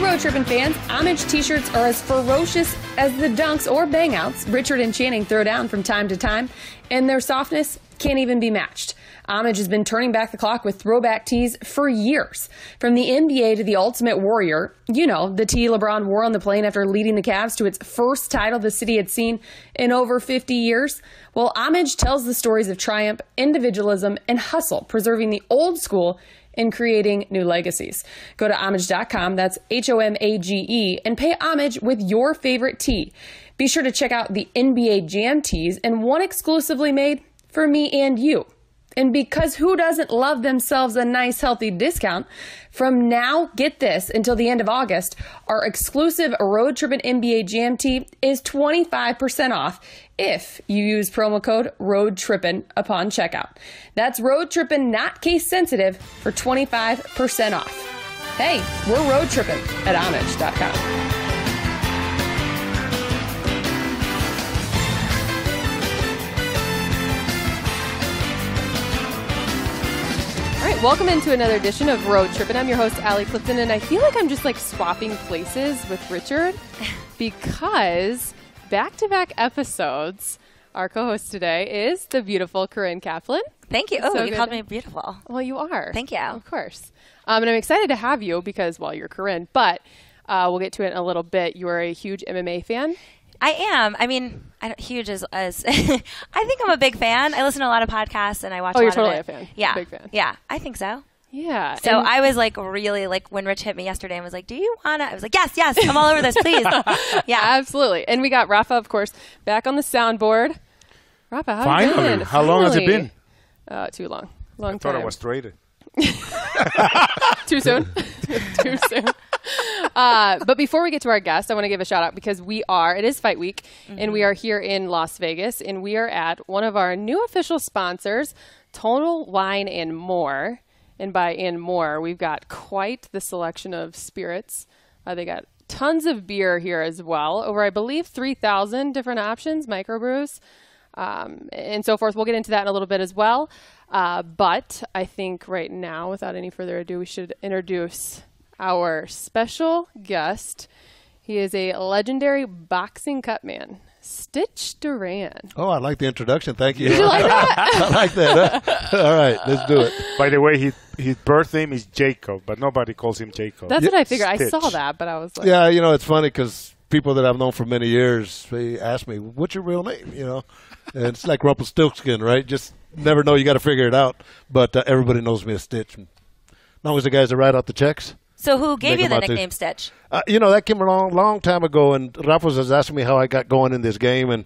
Road Trippin' fans, Homage t-shirts are as ferocious as the dunks or bangouts Richard and Channing throw down from time to time, and their softness can't even be matched. Homage has been turning back the clock with throwback tees for years. From the NBA to the Ultimate Warrior, you know, the tee LeBron wore on the plane after leading the Cavs to its first title the city had seen in over 50 years. Well, Homage tells the stories of triumph, individualism, and hustle, preserving the old school and creating new legacies. Go to homage.com, that's Homage, and pay homage with your favorite tee. Be sure to check out the NBA Jam tees and one exclusively made for me and you. And because who doesn't love themselves a nice, healthy discount? From now, get this, until the end of August, our exclusive Road Trippin' NBA Jam tee is 25% off if you use promo code ROADTRIPPIN upon checkout. That's Road Trippin', not case sensitive, for 25% off. Hey, we're Road Trippin' at Homage.com. All right, welcome into another edition of Road Trippin'. I'm your host, Allie Clifton, and I feel like I'm just like swapping places with Richard because back-to-back episodes, our co-host today is the beautiful Corinne Kaplan. Thank you. Oh, you called me beautiful. Well, you are. Thank you. Of course. And I'm excited to have you because, well, you're Corinne, but we'll get to it in a little bit. You are a huge MMA fan. I am. I mean, huge as I think I'm a big fan. I listen to a lot of podcasts and I watch a lot of it. Oh, you're totally a fan. Yeah. Big fan. Yeah, I think so. Yeah. So I was like really like when Rich hit me yesterday and was like, do you want to? I was like, yes, I'm all over this, please. Yeah, absolutely. And we got Rafa, of course, back on the soundboard. Rafa, how have you been? How long has it been? Too long. I thought I was traded. Too soon. Too soon. But before we get to our guest, I want to give a shout out because it is Fight Week, and we are here in Las Vegas, and we are at one of our new official sponsors, Total Wine and More. And by and more, we've got quite the selection of spirits. They got tons of beer here as well, over, I believe, 3,000 different options, microbrews, and so forth. We'll get into that in a little bit as well. But I think right now, without any further ado, we should introduce our special guest. He is a legendary boxing cut man, Stitch Duran. Oh, I like the introduction. Thank you. Did you like that? I like that. Huh? All right, let's do it. By the way, his birth name is Jacob, but nobody calls him Jacob. That's what I figured. Stitch. I saw that, but I was like... Yeah, it's funny because people that I've known for many years, they ask me, what's your real name? And it's like Rumpelstiltskin, right? Just never know. You got to figure it out. But everybody knows me as Stitch. As long as the guys that write out the checks. So who gave you the nickname Stitch? That came a long time ago, and Rafa was asking me how I got going in this game. And,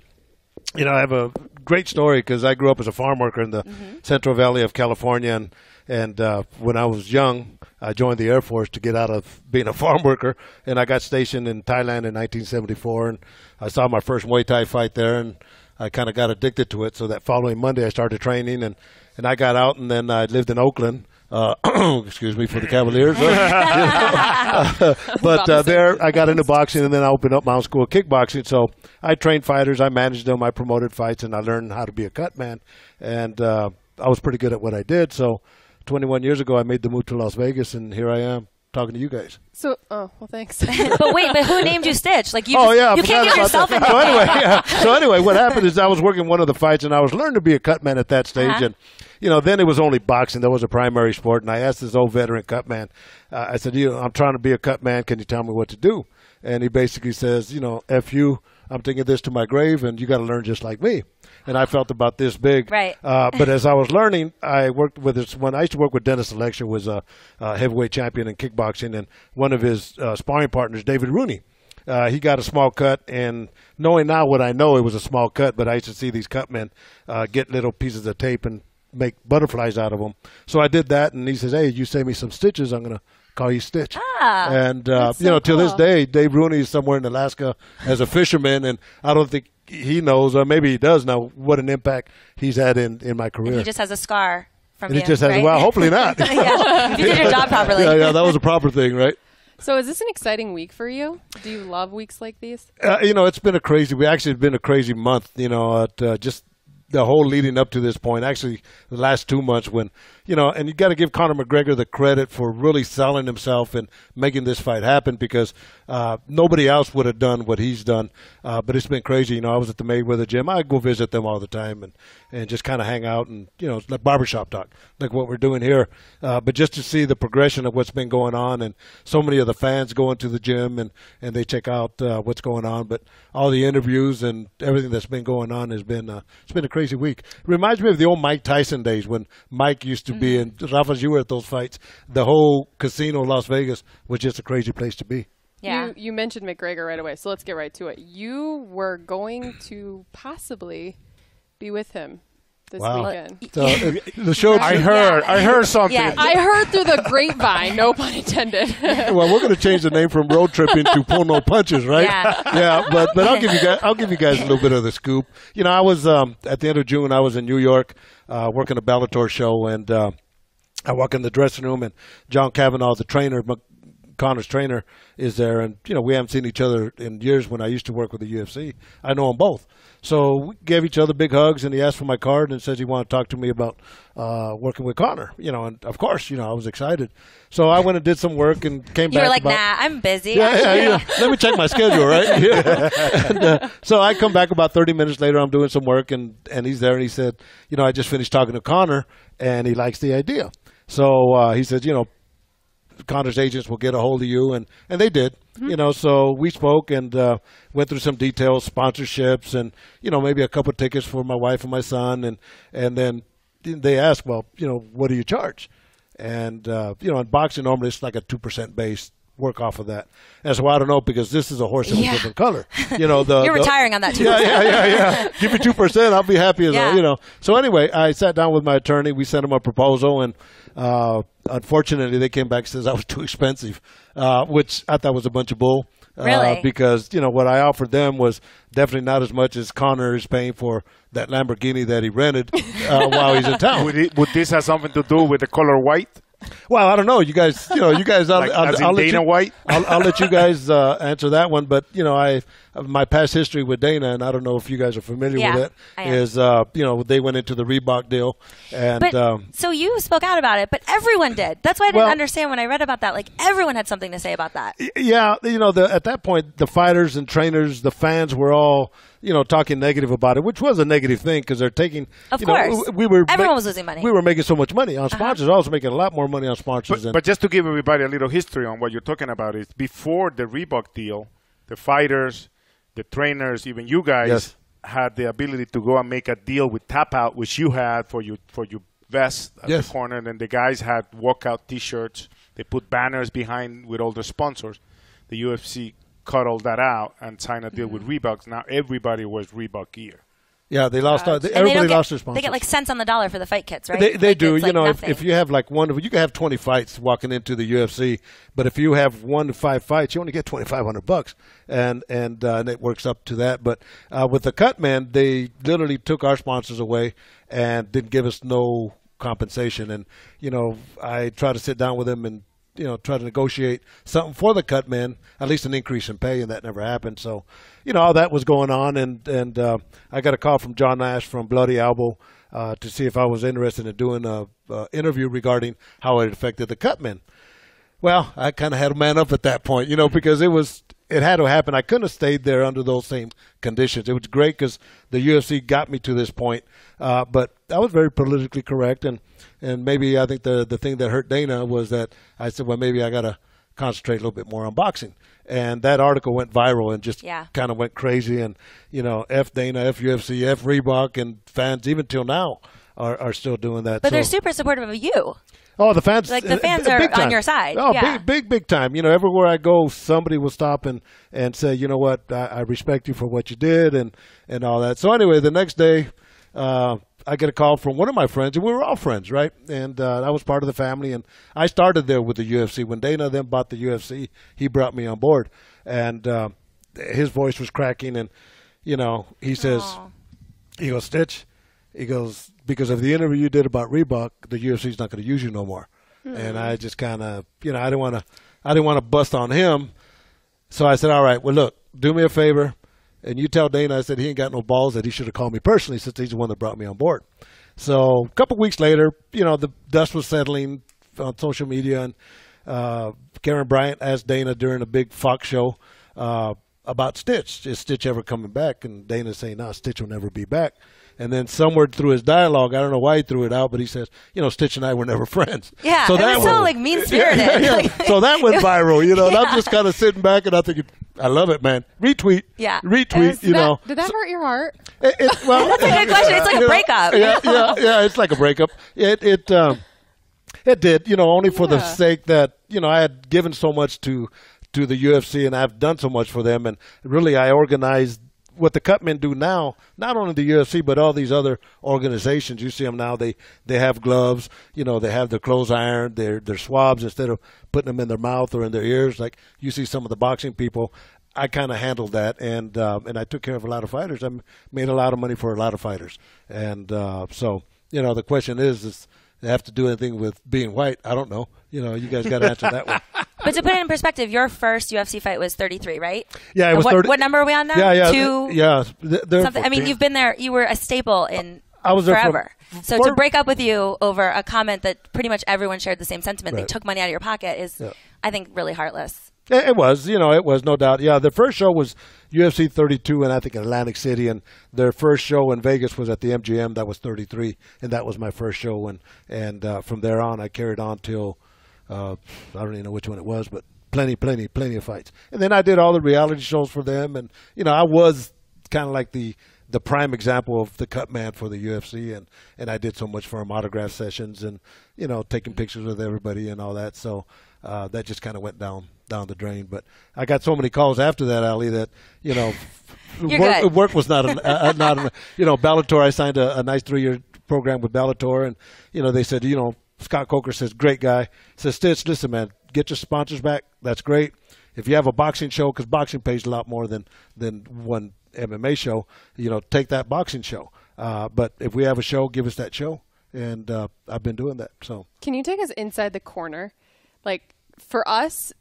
I have a great story because I grew up as a farm worker in the Central Valley of California. And when I was young, I joined the Air Force to get out of being a farm worker. And I got stationed in Thailand in 1974. And I saw my first Muay Thai fight there, and I kind of got addicted to it. So that following Monday, I started training, and I got out, and then I lived in Oakland. Excuse me for the Cavaliers. But there I got into boxing, and then I opened up my own school of kickboxing. So I trained fighters, I managed them, I promoted fights, and I learned how to be a cut man. And I was pretty good at what I did. So 21 years ago, I made the move to Las Vegas, and here I am talking to you guys. So, well, thanks. but who named you Stitch? Like you can't give yourself a name. So anyway, what happened is I was working one of the fights, and I was learning to be a cut man at that stage. And then it was only boxing. That was a primary sport. And I asked this old veteran cut man, I said, I'm trying to be a cut man. Can you tell me what to do? And he basically says, F you, I'm taking this to my grave, and you got to learn just like me. And I felt about this big. Right. But as I was learning, I worked with this one. I used to work with Dennis Alexa, who was a heavyweight champion in kickboxing, and one of his sparring partners, David Rooney. He got a small cut, and knowing now what I know, it was a small cut, but I used to see these cut men get little pieces of tape and make butterflies out of them. So I did that, and he says, hey, you save me some stitches, I'm going to call you Stitch. And, till this day, Dave Rooney is somewhere in Alaska as a fisherman, and I don't think he knows, or maybe he does know, what an impact he's had in my career. And he just has a scar from you, he just has, right? well, hopefully not. Yeah, if you did your job properly. Yeah, that was a proper thing, right? So is this an exciting week for you? Do you love weeks like these? It's been a crazy week. Actually, it's been a crazy month, just the whole leading up to this point. Actually, the last 2 months when, and you got to give Conor McGregor the credit for really selling himself and making this fight happen because nobody else would have done what he's done. But it's been crazy. I was at the Mayweather gym. I go visit them all the time and just kind of hang out and, it's like barbershop talk, like what we're doing here. But just to see the progression of what's been going on and so many of the fans go into the gym and they check out what's going on. But all the interviews and everything that's been going on has been it's been a crazy week. It reminds me of the old Mike Tyson days when Mike used to be, and Rafa, you were at those fights. The whole casino Las Vegas was just a crazy place to be. Yeah. You mentioned McGregor right away, so let's get right to it. You were going to possibly be with him this weekend. So, the show. I heard something. Yeah. I heard through the grapevine, no pun intended. Well, we're going to change the name from Road Trippin to Pull No Punches, right? Yeah. But I'll give you guys a little bit of the scoop. I was at the end of June. I was in New York working a Bellator show, and I walk in the dressing room, and John Kavanaugh, the trainer, Conor's trainer, is there, and we haven't seen each other in years. When I used to work with the UFC, I know them both. So we gave each other big hugs, and he asked for my card and says he wanted to talk to me about working with Conor. And of course, I was excited. So I went and did some work and came back. You were like, nah, I'm busy. Yeah. Let me check my schedule, right? Yeah. And, so I come back about 30 minutes later. I'm doing some work, and he's there, and he said, I just finished talking to Conor, and he likes the idea. So he said, Conor's agents will get a hold of you, and they did. So we spoke and went through some details, sponsorships, and maybe a couple of tickets for my wife and my son, and then they asked, well, what do you charge? And in boxing normally it's like a 2% base. Work off of that. And so I don't know, because this is a horse in a different color. You're retiring on that too. Yeah. Give me 2%, I'll be happy as well. So anyway, I sat down with my attorney. We sent him a proposal, and unfortunately, they came back and says I was too expensive, which I thought was a bunch of bull. Really? Because what I offered them was definitely not as much as Conor is paying for that Lamborghini that he rented while he's in town. Would this have something to do with the color white? Well, I don't know. You guys, I'll let Dana White? I'll let you guys answer that one. But my past history with Dana, and I don't know if you guys are familiar with it, is they went into the Reebok deal, and so you spoke out about it, but everyone did. That's why I didn't understand when I read about that. Like, everyone had something to say about that. Yeah, at that point, the fighters and trainers, the fans were all talking negative about it, which was a negative thing because they're taking. Of course, everyone was losing money. We were making so much money on sponsors. I was making a lot more money on sponsors. But just to give everybody a little history on what you're talking about, is before the Reebok deal, the fighters, the trainers, even you guys had the ability to go and make a deal with Tap Out, which you had for your vest at the corner, and then the guys had walkout T-shirts. They put banners behind with all the sponsors. The UFC cut all that out and signed a deal with Reebok. Now everybody wears Reebok gear. Yeah, they lost. Everybody lost their sponsors. They get like cents on the dollar for the fight kits, right? They do. If you have like you can have 20 fights walking into the UFC, but if you have 1 to 5 fights, you only get $2,500, and it works up to that. But with the cut, man, they literally took our sponsors away and didn't give us no compensation. And I tried to sit down with them and try to negotiate something for the cut men, at least an increase in pay, and that never happened. So, all that was going on, and I got a call from John Nash from Bloody Elbow to see if I was interested in doing a interview regarding how it affected the cut men. Well, I kind of had to man up at that point, because it had to happen. I couldn't have stayed there under those same conditions. It was great because the UFC got me to this point, but I was very politically correct, and maybe I think the thing that hurt Dana was that I said, well, maybe I got to concentrate a little bit more on boxing. And that article went viral and just kind of went crazy. And, F Dana, F UFC, F Reebok, and fans, even till now, are still doing that. But they're super supportive of you. Oh, the fans! Like, the fans are on your side. Oh, big time! Everywhere I go, somebody will stop and say, "You know what? I respect you for what you did," and all that. So anyway, the next day, I get a call from one of my friends, and we were all friends, right? And I was part of the family, and I started there with the UFC. When Dana then bought the UFC, he brought me on board, and his voice was cracking, and he says, he goes, Stitch, he goes, because of the interview you did about Reebok, the UFC's not going to use you no more. And I just kind of, I didn't want to bust on him. So I said, all right, well, look, do me a favor. And you tell Dana, I said, he ain't got no balls, that he should have called me personally since he's the one that brought me on board. So a couple weeks later, the dust was settling on social media, and Karen Bryant asked Dana during a big Fox show about Stitch. Is Stitch ever coming back? And Dana saying, no, Stitch will never be back. And then somewhere through his dialogue, I don't know why he threw it out, but he says, Stitch and I were never friends. Yeah, so that was so mean-spirited. Yeah. So that went viral, and I'm just kind of sitting back and I'm thinking, I love it, man. Retweet. Yeah. Retweet, Did that hurt your heart? Well, that's a good question. It's like a breakup. Yeah, it's like a breakup. It did, only for the sake that, I had given so much to the UFC, and I've done so much for them, and really I organized what the Cutmen do now, not only the UFC, but all these other organizations. You see them now, they have gloves, they have their clothes ironed, their swabs, instead of putting them in their mouth or in their ears, like you see some of the boxing people. I kind of handled that, and I took care of a lot of fighters. I made a lot of money for a lot of fighters. And so, the question is they have to do anything with being white? I don't know. You guys got to answer that one. But to put it in perspective, your first UFC fight was 33, right? Yeah, it was 30. What number are we on now? Yeah. 2? Yeah. Something. I mean, you've been there. You were a staple I was there forever. So to break up with you over a comment that pretty much everyone shared the same sentiment, right. They took money out of your pocket, is, I think, really heartless. It was, it was, no doubt. Yeah, the first show was UFC 32, and I think in Atlantic City, and their first show in Vegas was at the MGM. That was 33, and that was my first show. And from there on, I carried on till I don't even know which one it was, but plenty of fights. And then I did all the reality shows for them, and I was kind of like the prime example of the cut man for the UFC, and I did so much for them, autograph sessions, and taking pictures with everybody and all that. So that just kind of went down the drain. But I got so many calls after that, Ali, that work was not Bellator. I signed a nice 3-year program with Bellator, and they said, Scott Coker says, great guy, says, Stitch, listen, man, get your sponsors back. That's great. If you have a boxing show, because boxing pays a lot more than one MMA show, take that boxing show. But if we have a show, give us that show. And I've been doing that. So can you take us inside the corner? Like, for us,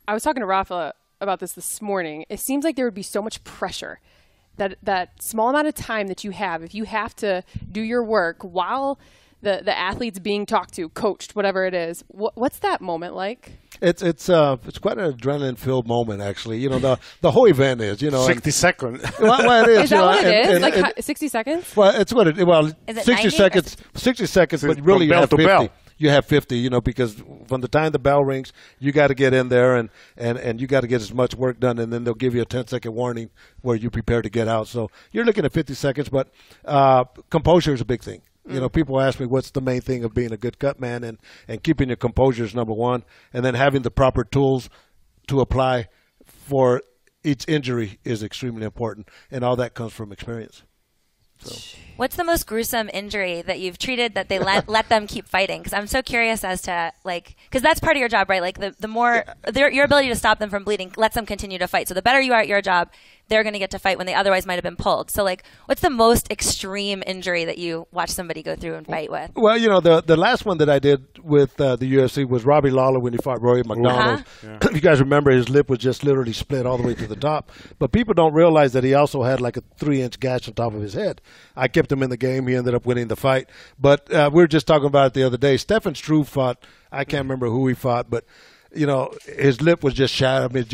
I was talking to Rafa about this morning. It seems like there would be so much pressure that small amount of time that you have, if you have to do your work while the athlete's being talked to, coached, whatever it is. What's that moment like? It's quite an adrenaline-filled moment, actually. The whole event is, 60 seconds. Well, it is. Is that what it is? 60 seconds? Well, it's what it. Well, is it 60 seconds. 60 seconds, but really you have 50. You have 50, because from the time the bell rings, you got to get in there and you got to get as much work done, and then they'll give you a 10-second warning where you prepare to get out. So you're looking at 50 seconds, but composure is a big thing. People ask me what's the main thing of being a good cut man, and keeping your composure is number one, and then having the proper tools to apply for each injury is extremely important, and all that comes from experience. So. What's the most gruesome injury that you've treated that they let them keep fighting? Because I'm so curious as to, because that's part of your job, right? Like the more your ability to stop them from bleeding lets them continue to fight. So the better you are at your job, they're going to get to fight when they otherwise might have been pulled. So what's the most extreme injury that you watch somebody go through and fight with? Well, the last one that I did with the UFC was Robbie Lawler when he fought Roy McDonald. Yeah. If you guys remember, his lip was just literally split all the way to the top. But people don't realize that he also had like a 3-inch gash on top of his head. I kept him in the game. He ended up winning the fight. But we were just talking about it the other day. Stefan Struve fought, I can't remember who he fought, but, his lip was just shattered. I mean,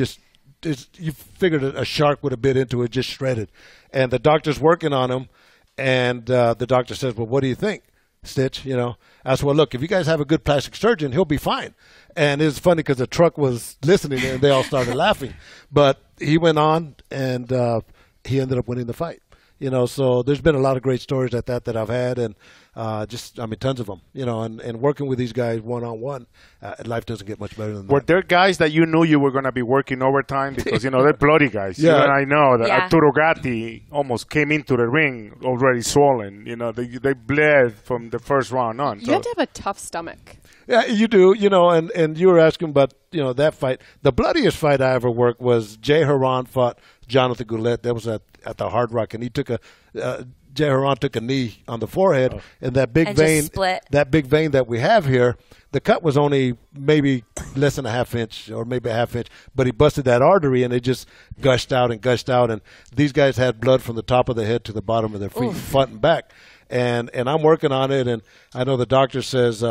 you figured a shark would have bit into it, just shredded. And the doctor's working on him, and the doctor says, well, what do you think, Stitch? I said, well, look, if you guys have a good plastic surgeon, he'll be fine. And it's funny because the truck was listening, and they all started laughing. But he went on, and he ended up winning the fight. So there's been a lot of great stories like that I've had, and tons of them, and working with these guys one-on-one, life doesn't get much better than that. Were there guys that you knew you were going to be working overtime? Because, they're bloody guys. Yeah. I know that Arturo Gatti almost came into the ring already swollen. They bled from the first round on. You have to have a tough stomach. Yeah, you do, and you were asking about, that fight. The bloodiest fight I ever worked was Jay Haran fought Jonathan Goulet. That was at the Hard Rock, and he took Jay Haran took a knee on the forehead, and that big vein, that we have here, the cut was only maybe less than a half inch or maybe a half inch, but he busted that artery, and it just gushed out, and these guys had blood from the top of the head to the bottom of their feet, front and back. and I'm working on it, and I know the doctor says,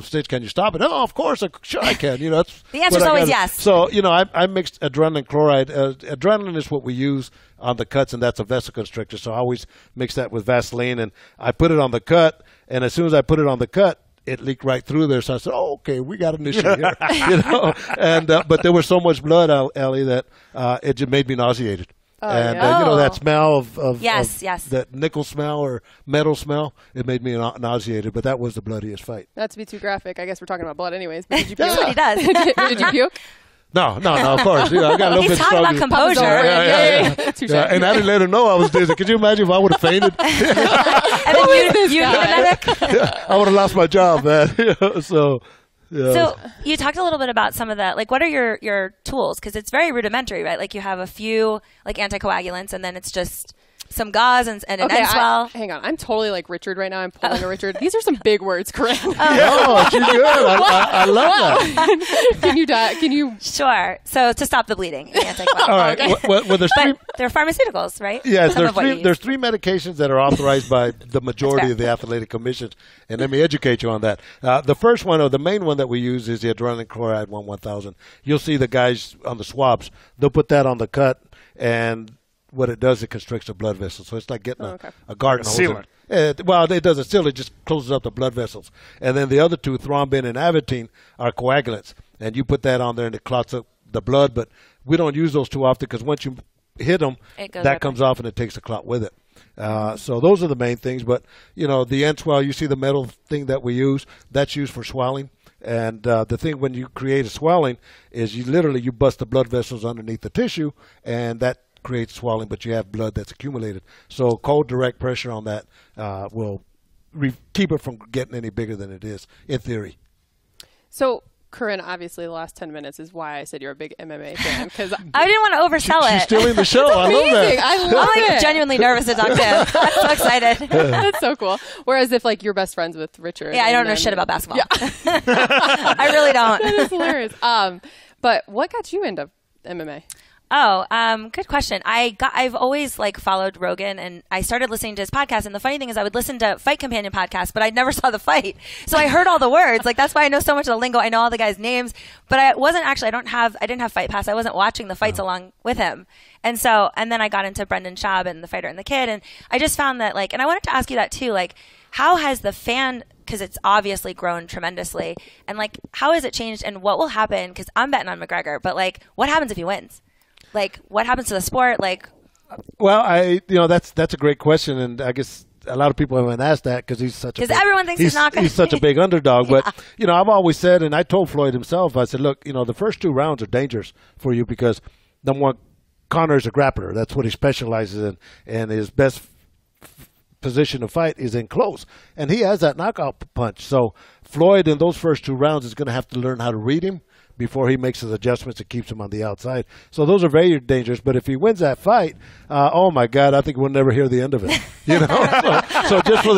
Stitch, can you stop it? Oh, of course, sure I can. That's the answer is always yes. So I mixed adrenaline chloride. Adrenaline is what we use on the cuts, and that's a vasoconstrictor. So I always mix that with Vaseline, and I put it on the cut, and as soon as I put it on the cut, it leaked right through there. So I said, "Oh, okay, we got an issue here." And but there was so much blood, Ellie, that it just made me nauseated. That smell of yes. that nickel smell or metal smell, it made me nauseated. But that was the bloodiest fight. Not to be too graphic, I guess we're talking about blood anyways. But did you puke? That's what he does. Did you puke? No, of course. Yeah, I got a little He's bit talking about composure. Yeah. And I didn't let her know I was dizzy. Could you imagine if I would have fainted? And then you I would have lost my job, man. So. Yeah. So you talked a little bit about some of that. Like, what are your tools? Because it's very rudimentary, right? Like, you have a few like anticoagulants, and then it's just some gauze and an end swell. Hang on, I'm totally like Richard right now. I'm pulling a Richard. These are some big words, Corinne. No, you're good. I love that. Can you? Sure. So to stop the bleeding, anticoagulants. All right. Okay. Well, they're pharmaceuticals, right? Yes, there's three medications that are authorized by the majority of the athletic commissions, and let me educate you on that. The first one, or the main one that we use, is the adrenaline chloride 1000. You'll see the guys on the swabs. They'll put that on the cut, and what it does, it constricts the blood vessels. So it's like getting a garden hose. Sealant. It doesn't seal. It just closes up the blood vessels. And then the other two, thrombin and avitine, are coagulants. And you put that on there, and it clots up the blood. But we don't use those too often because once you hit them, that comes off and it takes the clot with it. So those are the main things. But, the end swell, you see the metal thing that we use, that's used for swelling. And the thing when you create a swelling is you bust the blood vessels underneath the tissue, and that creates swelling, but you have blood that's accumulated. So cold direct pressure on that will keep it from getting any bigger than it is, in theory. So, Corinne, obviously the last 10 minutes is why I said you're a big MMA fan. Because I didn't want to oversell it. She's stealing the show. I love that. I'm like genuinely nervous to talk to him. I'm so excited. That's so cool. Whereas if like you're best friends with Richard. Yeah, I don't know shit about basketball. Yeah. I really don't. That is hilarious. But what got you into MMA? Good question. I've always like followed Rogan, and I started listening to his podcast. And the funny thing is I would listen to Fight Companion podcasts, but I never saw the fight. So I heard all the words. Like, that's why I know so much of the lingo. I know all the guys' names, but I didn't have Fight Pass. I wasn't watching the fights along with him. And then I got into Brendan Schaub and The Fighter and the Kid. And I just found that and I wanted to ask you that too, how has the fan, because it's obviously grown tremendously, and how has it changed, and what will happen? Because I'm betting on McGregor, but what happens if he wins? What happens to the sport? Well, that's a great question, and I guess a lot of people haven't asked that because everyone thinks he's not going. He's such a big underdog. Yeah. But I've always said, and I told Floyd himself, I said, look, the first 2 rounds are dangerous for you because number one, Connor's a grappler. That's what he specializes in, and his best position to fight is in close, and he has that knockout punch. So Floyd in those first 2 rounds is going to have to learn how to read him before he makes his adjustments and keeps him on the outside. So those are very dangerous. But if he wins that fight, oh my God, I think we'll never hear the end of it. So just for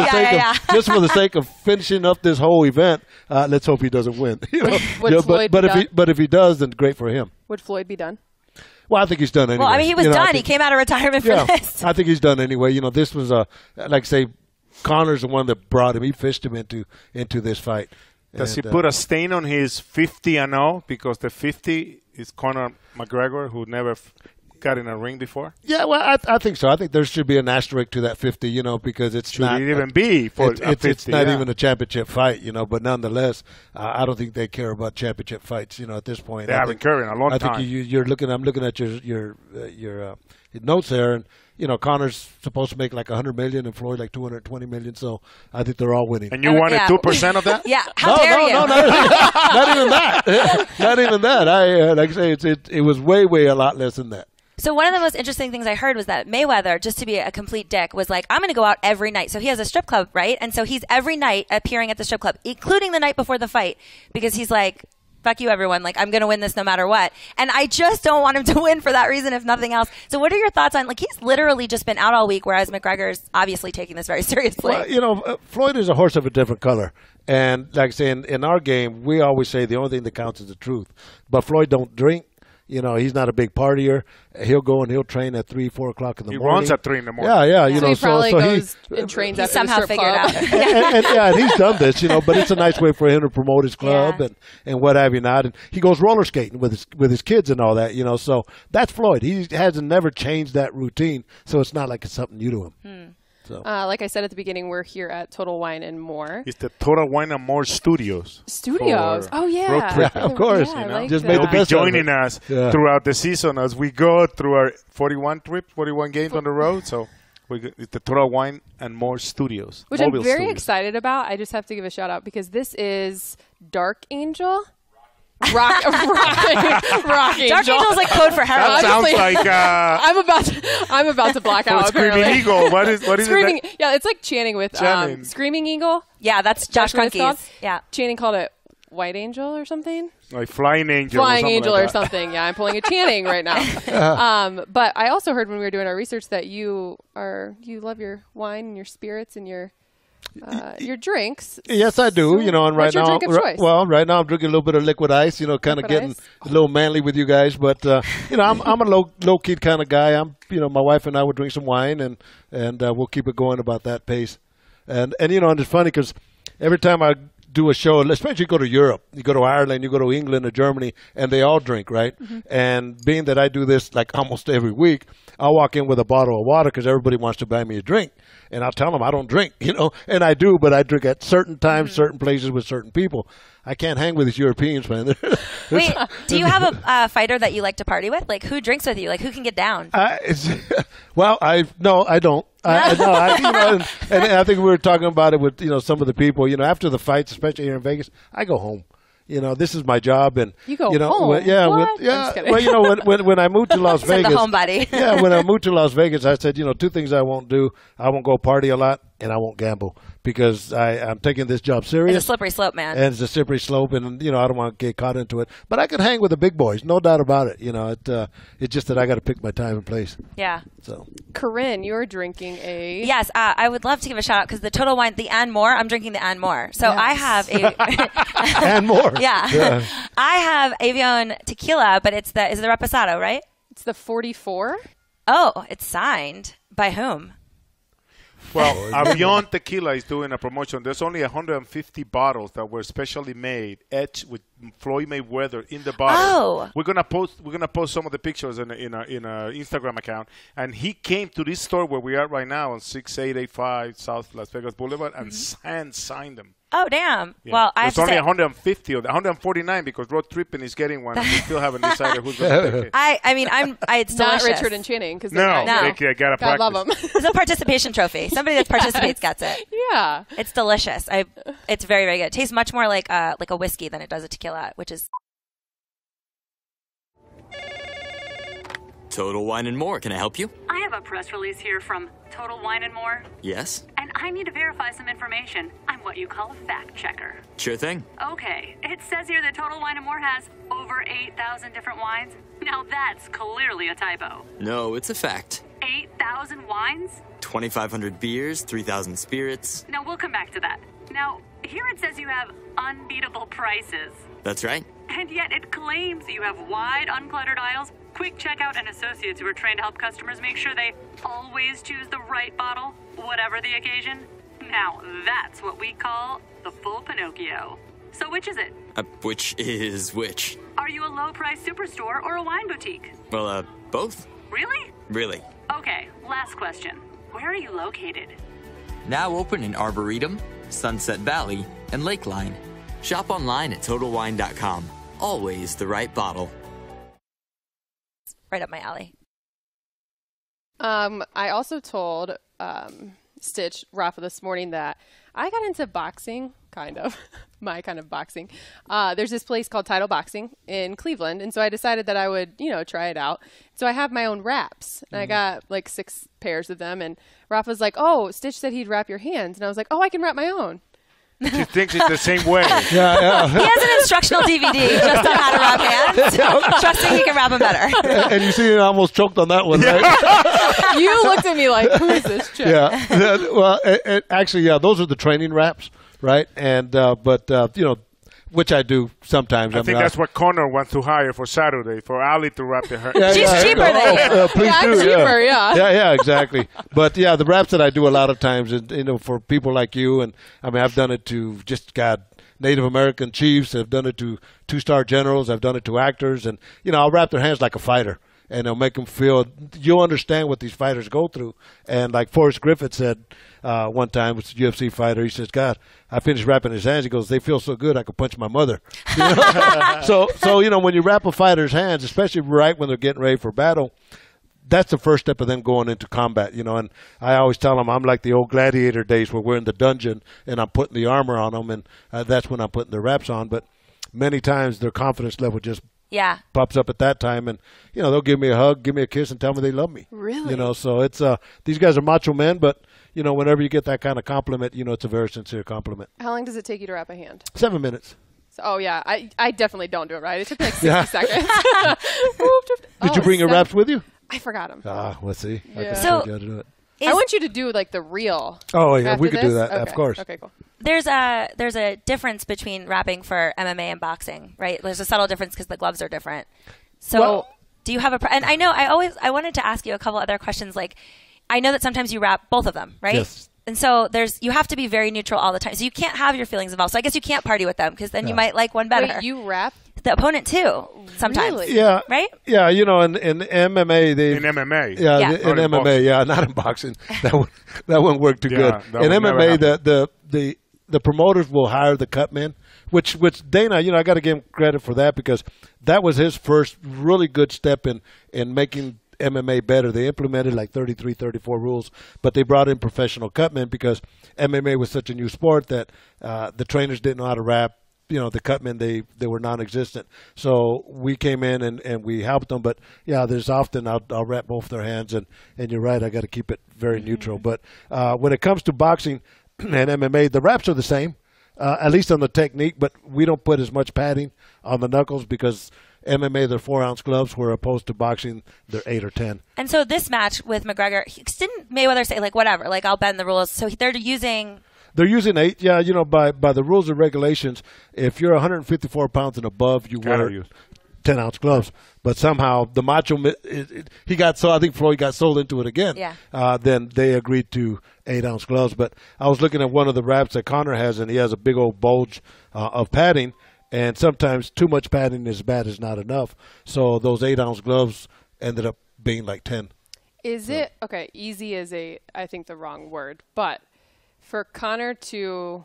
the sake of finishing up this whole event, let's hope he doesn't win. But if he does, then great for him. Would Floyd be done? Well, I think he's done anyway. Well, I mean, he was done. He came out of retirement for this. I think he's done anyway. This was Connor's the one that brought him. He fished him into this fight. Does he put a stain on his 50-0 because the 50 is Conor McGregor, who never got in a ring before? Yeah, well, I think so. I think there should be an asterisk to that 50, because it's should not even be for a 50. It's not even a championship fight, But nonetheless, I don't think they care about championship fights, at this point. They haven't cared in a long time. I think I'm looking at your notes there, and Connor's supposed to make $100 million and Floyd $220 million, so I think they're all winning. And you wanted 2% of that? Yeah, how dare you? No, not even that. Not even that. I say it was way a lot less than that. So one of the most interesting things I heard was that Mayweather, just to be a complete dick, was I'm going to go out every night. So he has a strip club, right? And so he's every night appearing at the strip club, including the night before the fight, because he's fuck you, everyone. I'm going to win this no matter what. And I just don't want him to win for that reason, if nothing else. So what are your thoughts on, he's literally just been out all week, whereas McGregor's obviously taking this very seriously. Well, Floyd is a horse of a different color. And like I say, in our game, we always say the only thing that counts is the truth. But Floyd don't drink. You know, he's not a big partier. He'll go and he'll train at 3, 4 o'clock in the morning. He runs at 3 in the morning. Yeah. You So know, he probably so goes and trains at somehow the strip figured club. out. and he's done this, you know, but it's a nice way for him to promote his club and what have you not. And he goes roller skating with his kids and all that, you know. So that's Floyd. He hasn't never changed that routine, so it's not like it's something new to him. So. Like I said at the beginning, we're here at Total Wine and More. It's the Total Wine and More Studios. Oh, yeah. Of course. Yeah, You know? like Just that. made the They'll be best of it. joining us throughout the season as we go through our 41 games on the road. So it's the Total Wine and More Studios. Which I'm Mobile very studios. excited about. I just have to give a shout out because this is Dark Angel. Rock Angel. Dark Angel's like code for heroin. Sounds like I'm about to black out. Screaming apparently. Eagle. What is Screaming, it? yeah, it's like chanting with Channing. Screaming Eagle. Yeah, that's Josh That's what it's called? Krunke's. Yeah. Channing called it White Angel or something. Like Flying Angel. Flying or Angel like or that. something. Yeah, I'm pulling a Channing right now. But I also heard when we were doing our research that you love your wine and your spirits and your drinks. Yes, I do. So you know, and right what's your now, drink of choice? right now I'm drinking a little bit of liquid ice. You know, kind of Liquid getting ice? a little manly with you guys. But you know, I'm a low key kind of guy. My wife and I would drink some wine, and we'll keep it going about that pace. And you know, and it's funny because every time I do a show, especially you go to Europe, you go to Ireland, you go to England or Germany, and they all drink, right? Mm-hmm. And being that I do this like almost every week, I'll walk in with a bottle of water because everybody wants to buy me a drink. And I'll tell them I don't drink, you know, and I do, but I drink at certain times, certain places with certain people. I can't hang with these Europeans, man. Wait, do you have a fighter that you like to party with? Like, who drinks with you? Like, who can get down? Well, I don't. And I think we were talking about it with some of the people. You know, after the fights, especially here in Vegas, I go home. You know, this is my job, and You go home. What? I'm just Yeah. kidding. Well, you know, when I moved to Las Said Vegas, the homebody. yeah, when I moved to Las Vegas, I said, 2 things I won't do: I won't go party a lot, and I won't gamble because I'm taking this job serious. It's a slippery slope, man. And it's a slippery slope, and I don't want to get caught into it. But I can hang with the big boys, no doubt about it. You know, it's just that I got to pick my time and place. Yeah. So, Corinne, you're drinking a... Yes, I would love to give a shout out because the Total Wine, the and more, I'm drinking the and more. So I have a... and more. Yeah. I have Avion tequila, but is the Reposado, right? It's the 44. Oh, it's signed. By whom? Well, Avion Tequila is doing a promotion. There's only 150 bottles that were specially made, etched with Floyd Mayweather in the bottle. Oh. We're gonna post some of the pictures in our Instagram account. And he came to this store where we are right now on 6885 South Las Vegas Boulevard and hand-signed them. Oh, damn. Yeah. Well, I have There's to only say, 150 of them, 149 because Trippin is getting one, and we still haven't decided who's going to take it. I mean, it's Not delicious. Richard and Channing. Because No, No. they gotta God practice. love them. It's a participation trophy. Somebody that participates gets it. Yeah. It's delicious. It's very, very good. It tastes much more like a whiskey than it does a tequila, which is... Total Wine and More. Can I help you? I have a press release here from Total Wine and More, Yes? and I need to verify some information. I'm what you call a fact checker. Sure thing. Okay, it says here that Total Wine and More has over 8,000 different wines. Now that's clearly a typo. No, it's a fact. 8,000 wines? 2,500 beers, 3,000 spirits. Now we'll come back to that. Now, here it says you have unbeatable prices. That's right. And yet it claims you have wide, uncluttered aisles, quick checkout, and associates who are trained to help customers make sure they always choose the right bottle, whatever the occasion. Now, that's what we call the full Pinocchio. So which is it? Which is which? Are you a low-price superstore or a wine boutique? Well, both. Really? Really. Okay, last question. Where are you located? Now open in Arboretum, Sunset Valley, and Lakeline. Shop online at TotalWine.com. Always the right bottle. Right up my alley. I also told Stitch, Rafa, this morning that I got into boxing, kind of, my kind of boxing. There's this place called Title Boxing in Cleveland, and so I decided that I would, try it out. So I have my own wraps, and I got like 6 pairs of them, and Rafa's like, oh, Stitch said he'd wrap your hands, and I was like, oh, I can wrap my own. She thinks it's the same way. Yeah. He has an instructional DVD just on how to wrap hands. Trusting he can wrap them better. And you see, I almost choked on that one, right? You looked at me like, who is this chick? Yeah. Well, actually, those are the training wraps, right? And but which I do sometimes. I think that's what Connor wants to hire for Saturday, for Ali to wrap the hair. She's cheaper than you. Please Yeah, do. I'm cheaper, Yeah, exactly. But yeah, the wraps that I do a lot of times, and for people like you, and I mean, I've done it to Native American chiefs. I've done it to 2-star generals. I've done it to actors, and I'll wrap their hands like a fighter. And it'll make them feel you'll understand what these fighters go through. And like Forrest Griffith said one time, with a UFC fighter, he says, "God, I finished wrapping his hands." He goes, "They feel so good, I could punch my mother." So when you wrap a fighter's hands, especially right when they're getting ready for battle, that's the first step of them going into combat. And I always tell them I'm like the old gladiator days where we're in the dungeon and I'm putting the armor on them, and that's when I'm putting the wraps on. But many times their confidence level just pops up at that time, and they'll give me a hug, give me a kiss, and tell me they love me. Really? So it's these guys are macho men, but whenever you get that kind of compliment, it's a very sincere compliment. How long does it take you to wrap a hand? 7 minutes. Oh, yeah. I definitely don't do it right. It took me like 60 seconds. Did you bring your wraps with you? I forgot them. Let's see. Yeah. I can So- show you how to do it. I want you to do like the real. Oh yeah, after we could do this? that. Okay. Of course. Okay, cool. There's a difference between wrapping for MMA and boxing, right? There's a subtle difference because the gloves are different. So do you have and I know I wanted to ask you a couple other questions. Like, I know that sometimes you wrap both of them, right? Yes. And so you have to be very neutral all the time. So you can't have your feelings involved. So I guess you can't party with them because then you might like one better. Wait, you wrap? The opponent too, sometimes. Really? Yeah. Right? Yeah, in MMA In MMA. Yeah, Yeah. in Not in MMA, boxing. not in boxing. That wouldn't work too Yeah, good. that In would never MMA, the promoters will hire the cut men, which Dana, I got to give him credit for that because that was his first really good step in making MMA better. They implemented like 33, 34 rules, but they brought in professional cut men because MMA was such a new sport that the trainers didn't know how to wrap. The cutmen, they were non-existent. So we came in and we helped them. But, yeah, there's often I'll wrap both their hands. And you're right, I got to keep it very neutral. But when it comes to boxing and MMA, the wraps are the same, at least on the technique. But we don't put as much padding on the knuckles because MMA, they're 4-ounce gloves, where opposed to boxing, they're 8 or 10. And so this match with McGregor, didn't Mayweather say, like, whatever, like, I'll bend the rules? So they're using... They're using 8. Yeah, by the rules and regulations, if you're 154 pounds and above, you wear 10-ounce gloves. But somehow the macho, he got I think Floyd got sold into it again. Yeah. Then they agreed to 8-ounce gloves. But I was looking at one of the wraps that Connor has, and he has a big old bulge of padding. And sometimes too much padding is bad as not enough. So those 8-ounce gloves ended up being like 10. Is it okay? Easy is I think the wrong word, but for Connor to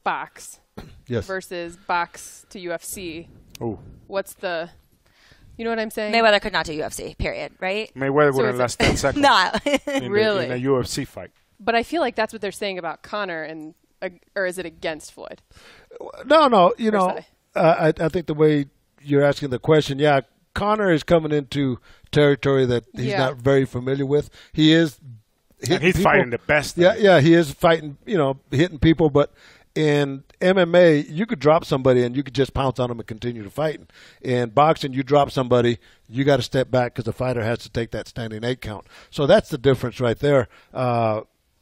box Yes. versus box to UFC, Oh. what's the? You know what I'm saying? Mayweather could not do UFC, period, right? Mayweather So wouldn't it's last 10 seconds. Not. Really? In a UFC fight. But I feel like that's what they're saying about Connor, or is it against Floyd? No. Versailles. I think the way you're asking the question, yeah, Connor is coming into territory that he's not very familiar with. He is. And he's fighting the best. Yeah, he is fighting, hitting people. But in MMA, you could drop somebody and you could just pounce on them and continue to fight. In boxing, you drop somebody, you got to step back because the fighter has to take that standing 8 count. So that's the difference right there.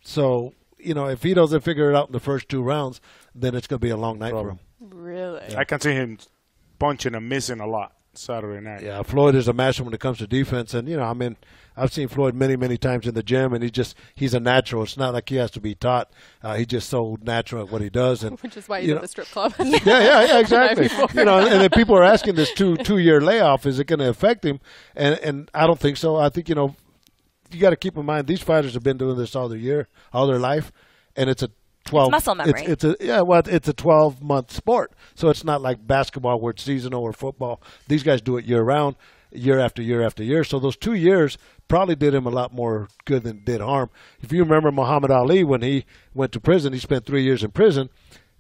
So, if he doesn't figure it out in the first 2 rounds, then it's going to be a long night for him. Really? I can see him punching and missing a lot Saturday night. Yeah, Floyd is a master when it comes to defense. And, I've seen Floyd many, many times in the gym, and he's a natural. It's not like he has to be taught. He's just so natural at what he does. And Which is why he's at the strip club. yeah, exactly. And then people are asking this two-year layoff, is it going to affect him? And I don't think so. I think, you got to keep in mind, these fighters have been doing this all their life, and it's a 12 muscle memory. It's a 12-month sport. So it's not like basketball where it's seasonal or football. These guys do it year-round, year after year after year. So those 2 years probably did him a lot more good than did harm. If you remember Muhammad Ali, when he went to prison, he spent 3 years in prison,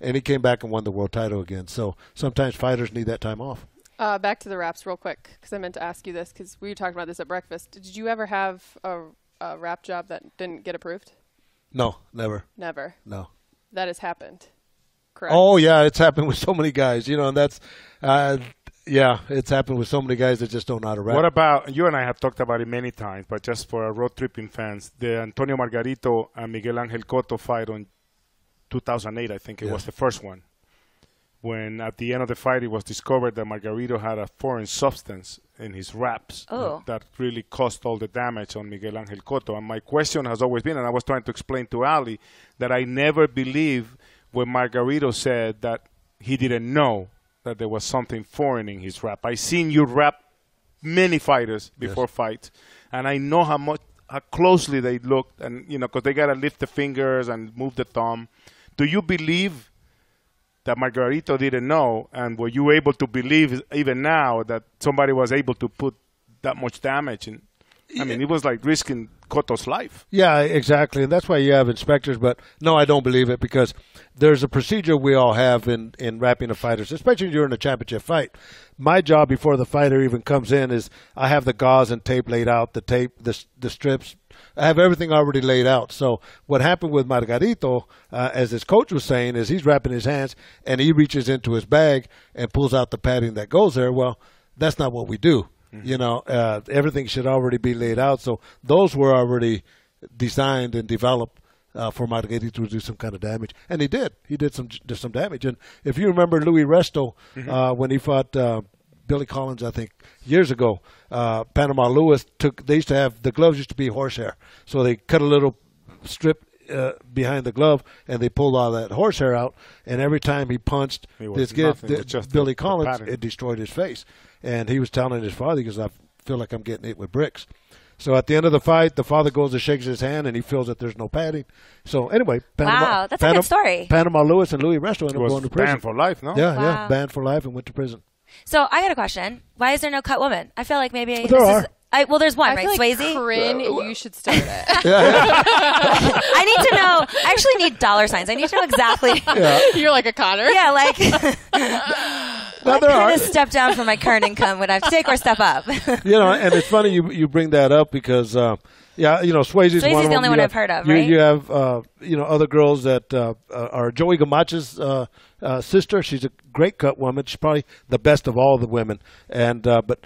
and he came back and won the world title again. So sometimes fighters need that time off. Back to the wraps real quick, because I meant to ask you this, because we talked about this at breakfast. Did you ever have a wrap job that didn't get approved? No, never. Never. No. That has happened, correct? Oh, yeah, it's happened with so many guys, and that's it's happened with so many guys that just don't know how to rap. What about, you and I have talked about it many times, but just for our road tripping fans, the Antonio Margarito and Miguel Angel Cotto fight on 2008, I think it was the first one. when at the end of the fight it was discovered that Margarito had a foreign substance in his wraps that really caused all the damage on Miguel Angel Cotto. And my question has always been, and I was trying to explain to Ali, that I never believed when Margarito said that he didn't know that there was something foreign in his wrap. I seen you wrap many fighters before fights, and I know how closely they looked, and because they gotta lift the fingers and move the thumb. Do you believe that Margarito didn't know, and were you able to believe even now that somebody was able to put that much damage in? I mean, it was like risking Cotto's life. Yeah, exactly, and that's why you have inspectors. But no, I don't believe it, because there's a procedure we all have in wrapping the fighters, especially during a championship fight. My job before the fighter even comes in is I have the gauze and tape laid out, the tape, the strips. I have everything already laid out. So what happened with Margarito, as his coach was saying, is he's wrapping his hands and he reaches into his bag and pulls out the padding that goes there. Well, that's not what we do. Everything should already be laid out. So those were already designed and developed for Margarito to do some kind of damage, and he did. He did some damage. And if you remember Louis Resto, when he fought Billy Collins, I think years ago, Panama Lewis they used to have, the gloves used to be horsehair, so they cut a little strip behind the glove, and they pulled all that horsehair out. And every time he punched Billy Collins, it destroyed his face. And he was telling his father, because I feel like I'm getting hit with bricks. So at the end of the fight, the father goes and shakes his hand, and he feels that there's no padding. So anyway, wow, that's a good story. Panama Lewis and Louis Resto ended up going to prison. Banned for life, no? Yeah, banned for life and went to prison. So I got a question. Why is there no cut woman? I feel like maybe Well, there's one, I right? feel like Swayze? Corinne, you should start it. I need to know. I actually need dollar signs. I need to know exactly. You're like a Connor. Yeah, like what kind of step down from my current income would I have to take or step up? And it's funny you bring that up, because Swayze's one of them. The only one I've heard of, right? You have other girls that are Joey Gamache's sister. She's a great cut woman. She's probably the best of all the women. And but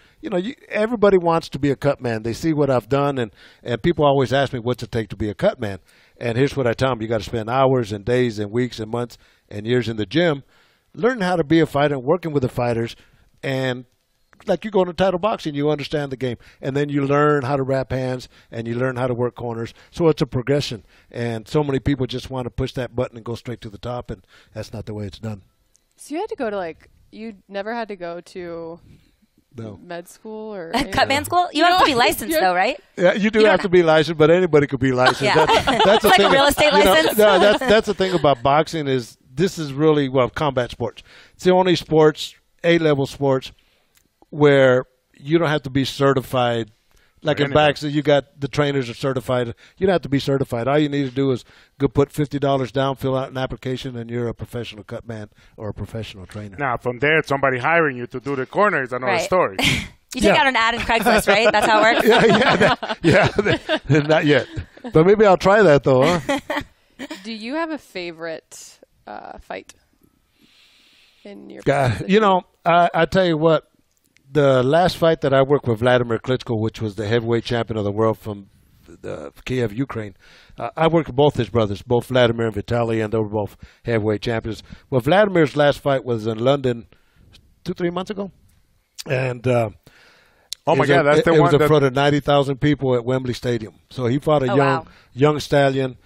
everybody wants to be a cut man. They see what I've done, and people always ask me what's it take to be a cut man. And here's what I tell them: you got to spend hours and days and weeks and months and years in the gym, learning how to be a fighter and working with the fighters. And like you go into title boxing, you understand the game, and then you learn how to wrap hands and you learn how to work corners. So it's a progression, and so many people just want to push that button and go straight to the top, and that's not the way it's done. So you had to go to you never had to go to med school or Cutman school? You have to be licensed though, right? Yeah, you do have to be licensed, but anybody could be licensed. Yeah. That's like a real estate license. That's the thing about boxing is this is really combat sports. It's the only sports, A-level sports, where you don't have to be certified. Like in boxing, you got the trainers are certified. You don't have to be certified. All you need to do is go put $50 down, fill out an application, and you're a professional cut man or a professional trainer. Now, from there, somebody hiring you to do the corner is another story. You take out an ad in Craigslist, right? That's how it works? Not yet. But maybe I'll try that, though, huh? Do you have a favorite fight in your I tell you what. The last fight that I worked with Vladimir Klitschko, which was the heavyweight champion of the world from Kiev, Ukraine, I worked with both his brothers, both Vladimir and Vitaly, and they were both heavyweight champions. Well, Vladimir's last fight was in London 2-3 months ago. And that's the one. It was in front of 90,000 people at Wembley Stadium. So he fought a young stallion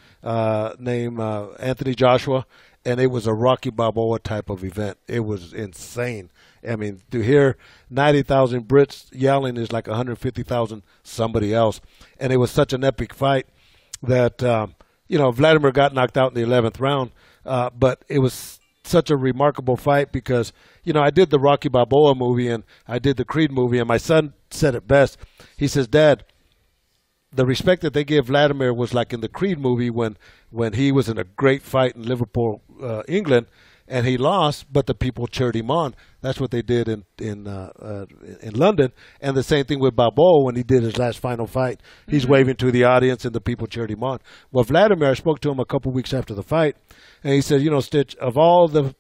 named Anthony Joshua, and it was a Rocky Balboa type of event. It was insane. I mean, to hear 90,000 Brits yelling is like 150,000 somebody else. And it was such an epic fight that, Vladimir got knocked out in the 11th round. But it was such a remarkable fight because, I did the Rocky Balboa movie and I did the Creed movie, and my son said it best. He says, Dad, the respect that they gave Vladimir was like in the Creed movie when he was in a great fight in Liverpool, England, and he lost, but the people cheered him on. That's what they did in London. And the same thing with Balboa when he did his last final fight. He's waving to the audience, and the people cheered him on. Well, Vladimir, I spoke to him a couple weeks after the fight, and he said, Stitch, of all the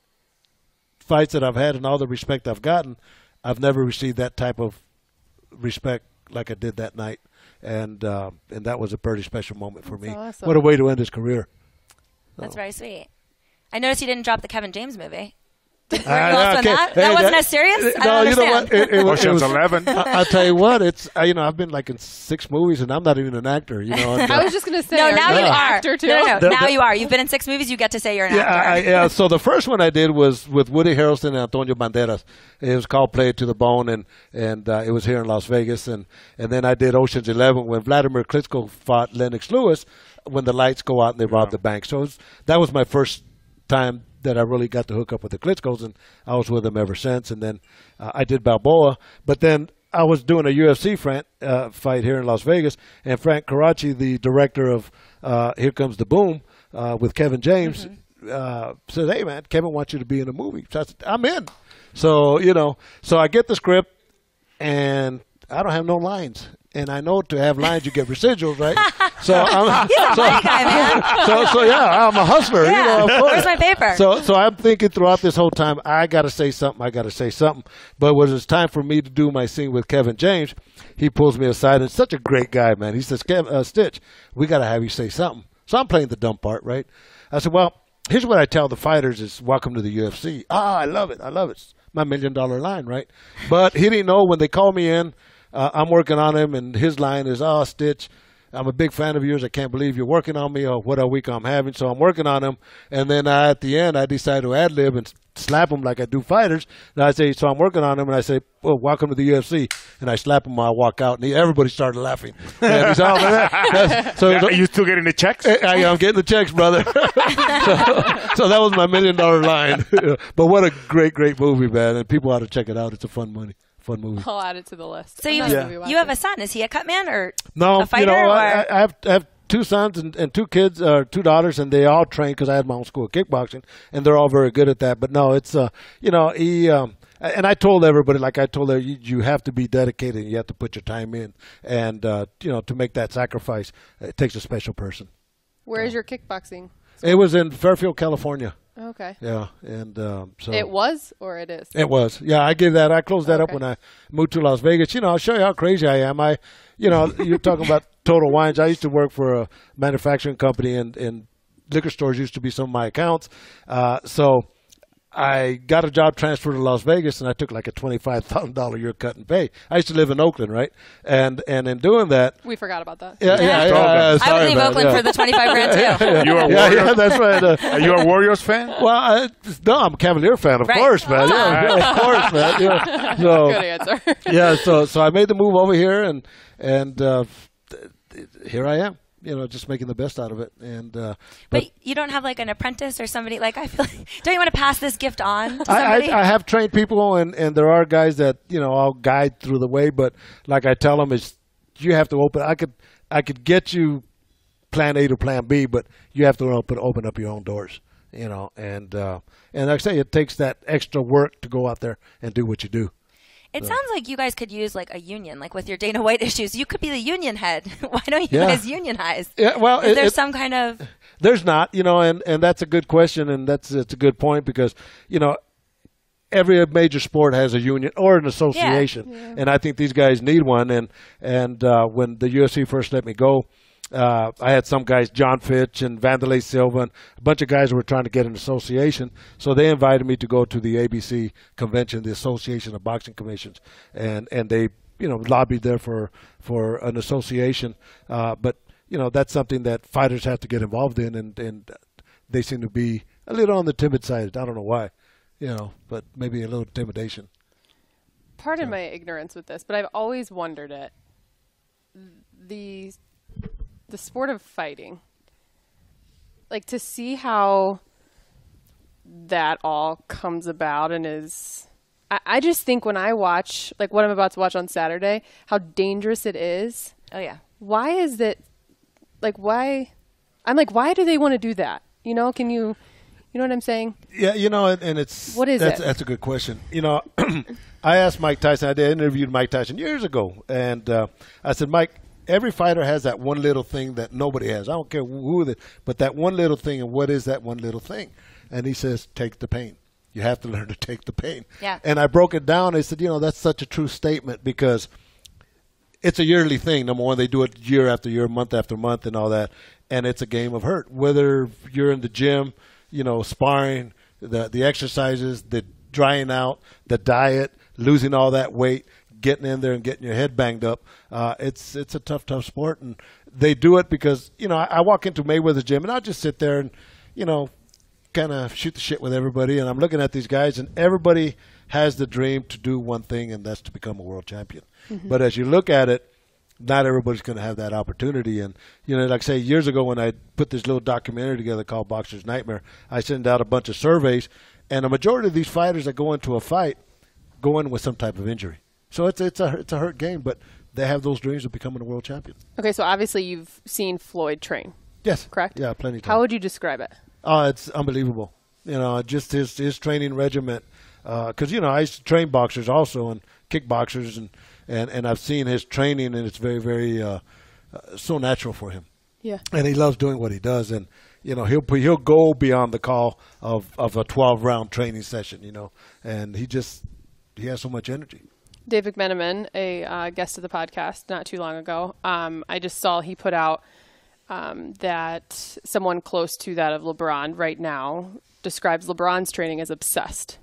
fights that I've had and all the respect I've gotten, I've never received that type of respect like I did that night. And that was a pretty special moment for me. Awesome. What a way to end his career. That's very sweet. I noticed you didn't drop the Kevin James movie. Were you lost on that? That wasn't as serious? I don't understand. You know what? Ocean's 11. I'll tell you what, it's I've been like in 6 movies and I'm not even an actor, you know. And, I was just going to say, no, now you an are. actor too? No, now you are. You've been in 6 movies. You get to say you're an actor. Yeah, so the first one I did was with Woody Harrelson and Antonio Banderas. It was called Play It to the Bone, and it was here in Las Vegas. And then I did Ocean's 11 when Vladimir Klitschko fought Lennox Lewis when the lights go out and they robbed the bank. So that was my first time that I really got to hook up with the Klitschkos, and I was with them ever since. And then I did Balboa, but then I was doing a UFC fight here in Las Vegas, and Frank Karachi, the director of Here Comes the Boom with Kevin James, said, "Hey man, Kevin wants you to be in a movie." So I said, "I'm in." So so I get the script, and I don't have no lines. And I know to have lines, you get residuals, right? So I'm, He's a funny guy, man. so yeah, I'm a hustler. Yeah. Of course. Where's my paper? So I'm thinking throughout this whole time, I got to say something. But when it's time for me to do my scene with Kevin James, he pulls me aside, and such a great guy, man. He says, Stitch, we got to have you say something. So I'm playing the dumb part, right? I said, well, here's what I tell the fighters is welcome to the UFC. I love it. It's my $1 million line, right? But he didn't know when they call me in, I'm working on him, and his line is, Stitch, I'm a big fan of yours. I can't believe you're working on me, or what a week I'm having. So I'm working on him. And then at the end, I decide to ad-lib and slap him like I do fighters. And I say, so I'm working on him, and I say, well, welcome to the UFC. And I slap him while I walk out, and everybody started laughing. And he said, oh, man, so Are you still getting the checks? I'm getting the checks, brother. so that was my $1 million line. But what a great, great movie, man. And people ought to check it out. It's a fun movie. I'll add it to the list. So you have a son. Is he a cut man or a fighter? I have 2 sons and 2 kids, 2 daughters, and they all train because I had my own school of kickboxing, and they're all very good at that. But no, it's he. And I told everybody, like I told her, you have to be dedicated. And you have to put your time in, and to make that sacrifice, it takes a special person. Where is your kickboxing? It was in Fairfield, California. Okay. Yeah, and so it was, or it is. It was. Yeah, I closed that up when I moved to Las Vegas. I'll show you how crazy I am. You're talking about Total Wines. I used to work for a manufacturing company, and liquor stores used to be some of my accounts. So I got a job transfer to Las Vegas, and I took like a $25,000 a year cut in pay. I used to live in Oakland, right? And in doing that, we forgot about that. Yeah. I would leave Oakland for the $25,000 too. You are Warriors? Yeah, that's right. Are you a Warriors fan? Well, no, I'm a Cavalier fan, of course, man. Yeah, of course, man. Yeah. So, good answer. Yeah, so I made the move over here, and here I am. Just making the best out of it. And but you don't have like an apprentice or somebody, like, I feel like, don't you want to pass this gift on to somebody? I have trained people, and there are guys that I'll guide through the way. But like I tell them, is you have to open. I could get you plan A to plan B, but you have to open up your own doors. And like I say, it takes that extra work to go out there and do what you do. It sounds like you guys could use like a union, like with your Dana White issues. You could be the union head. Why don't you guys unionize? Yeah, well, is there some kind of? There's not, and that's a good question, and it's a good point because every major sport has a union or an association, and I think these guys need one. And when the UFC first let me go, I had some guys, John Fitch and Vanderlei Silva, and a bunch of guys who were trying to get an association. So they invited me to go to the ABC convention, the Association of Boxing Commissions, and they lobbied there for an association. But that's something that fighters have to get involved in, and they seem to be a little on the timid side. I don't know why, but maybe a little intimidation. Pardon my ignorance with this, but I've always wondered it. The sport of fighting, like, to see how that all comes about and is, I just think when I watch, like what I'm about to watch on Saturday, how dangerous it is. Oh yeah. Why is it, like, why do they want to do that? Can you know what I'm saying? Yeah, and it's, what is it? That's a good question. I asked Mike Tyson, I interviewed Mike Tyson years ago, and I said, Mike, every fighter has that one little thing that nobody has. I don't care who it is, but that one little thing, and what is that one little thing? And he says, take the pain. You have to learn to take the pain. Yeah. And I broke it down. I said, that's such a true statement because it's a yearly thing. Number one, they do it year after year, month after month and all that. And it's a game of hurt. Whether you're in the gym, sparring, the exercises, the drying out, the diet, losing all that weight, getting in there and getting your head banged up. It's a tough sport, and they do it because, I walk into Mayweather's gym and I'll just sit there and, kind of shoot the shit with everybody, and I'm looking at these guys, and everybody has the dream to do one thing, and that's to become a world champion. Mm-hmm. But as you look at it, not everybody's going to have that opportunity. And, like I say, years ago when I put this little documentary together called Boxer's Nightmare, I sent out a bunch of surveys, and a majority of these fighters that go into a fight go in with some type of injury. So it's a hurt game, but they have those dreams of becoming a world champion. Okay, so obviously you've seen Floyd train. Yes. Correct? Yeah, plenty of times. How would you describe it? Oh, it's unbelievable. Just his training regimen. Because, I used to train boxers also and kickboxers, and I've seen his training, and it's very, very so natural for him. Yeah. And he loves doing what he does. And, he'll go beyond the call of a 12-round training session, and he has so much energy. Dave McMenamin, a guest of the podcast not too long ago, I just saw he put out that someone close to that of LeBron right now describes LeBron's training as obsessed.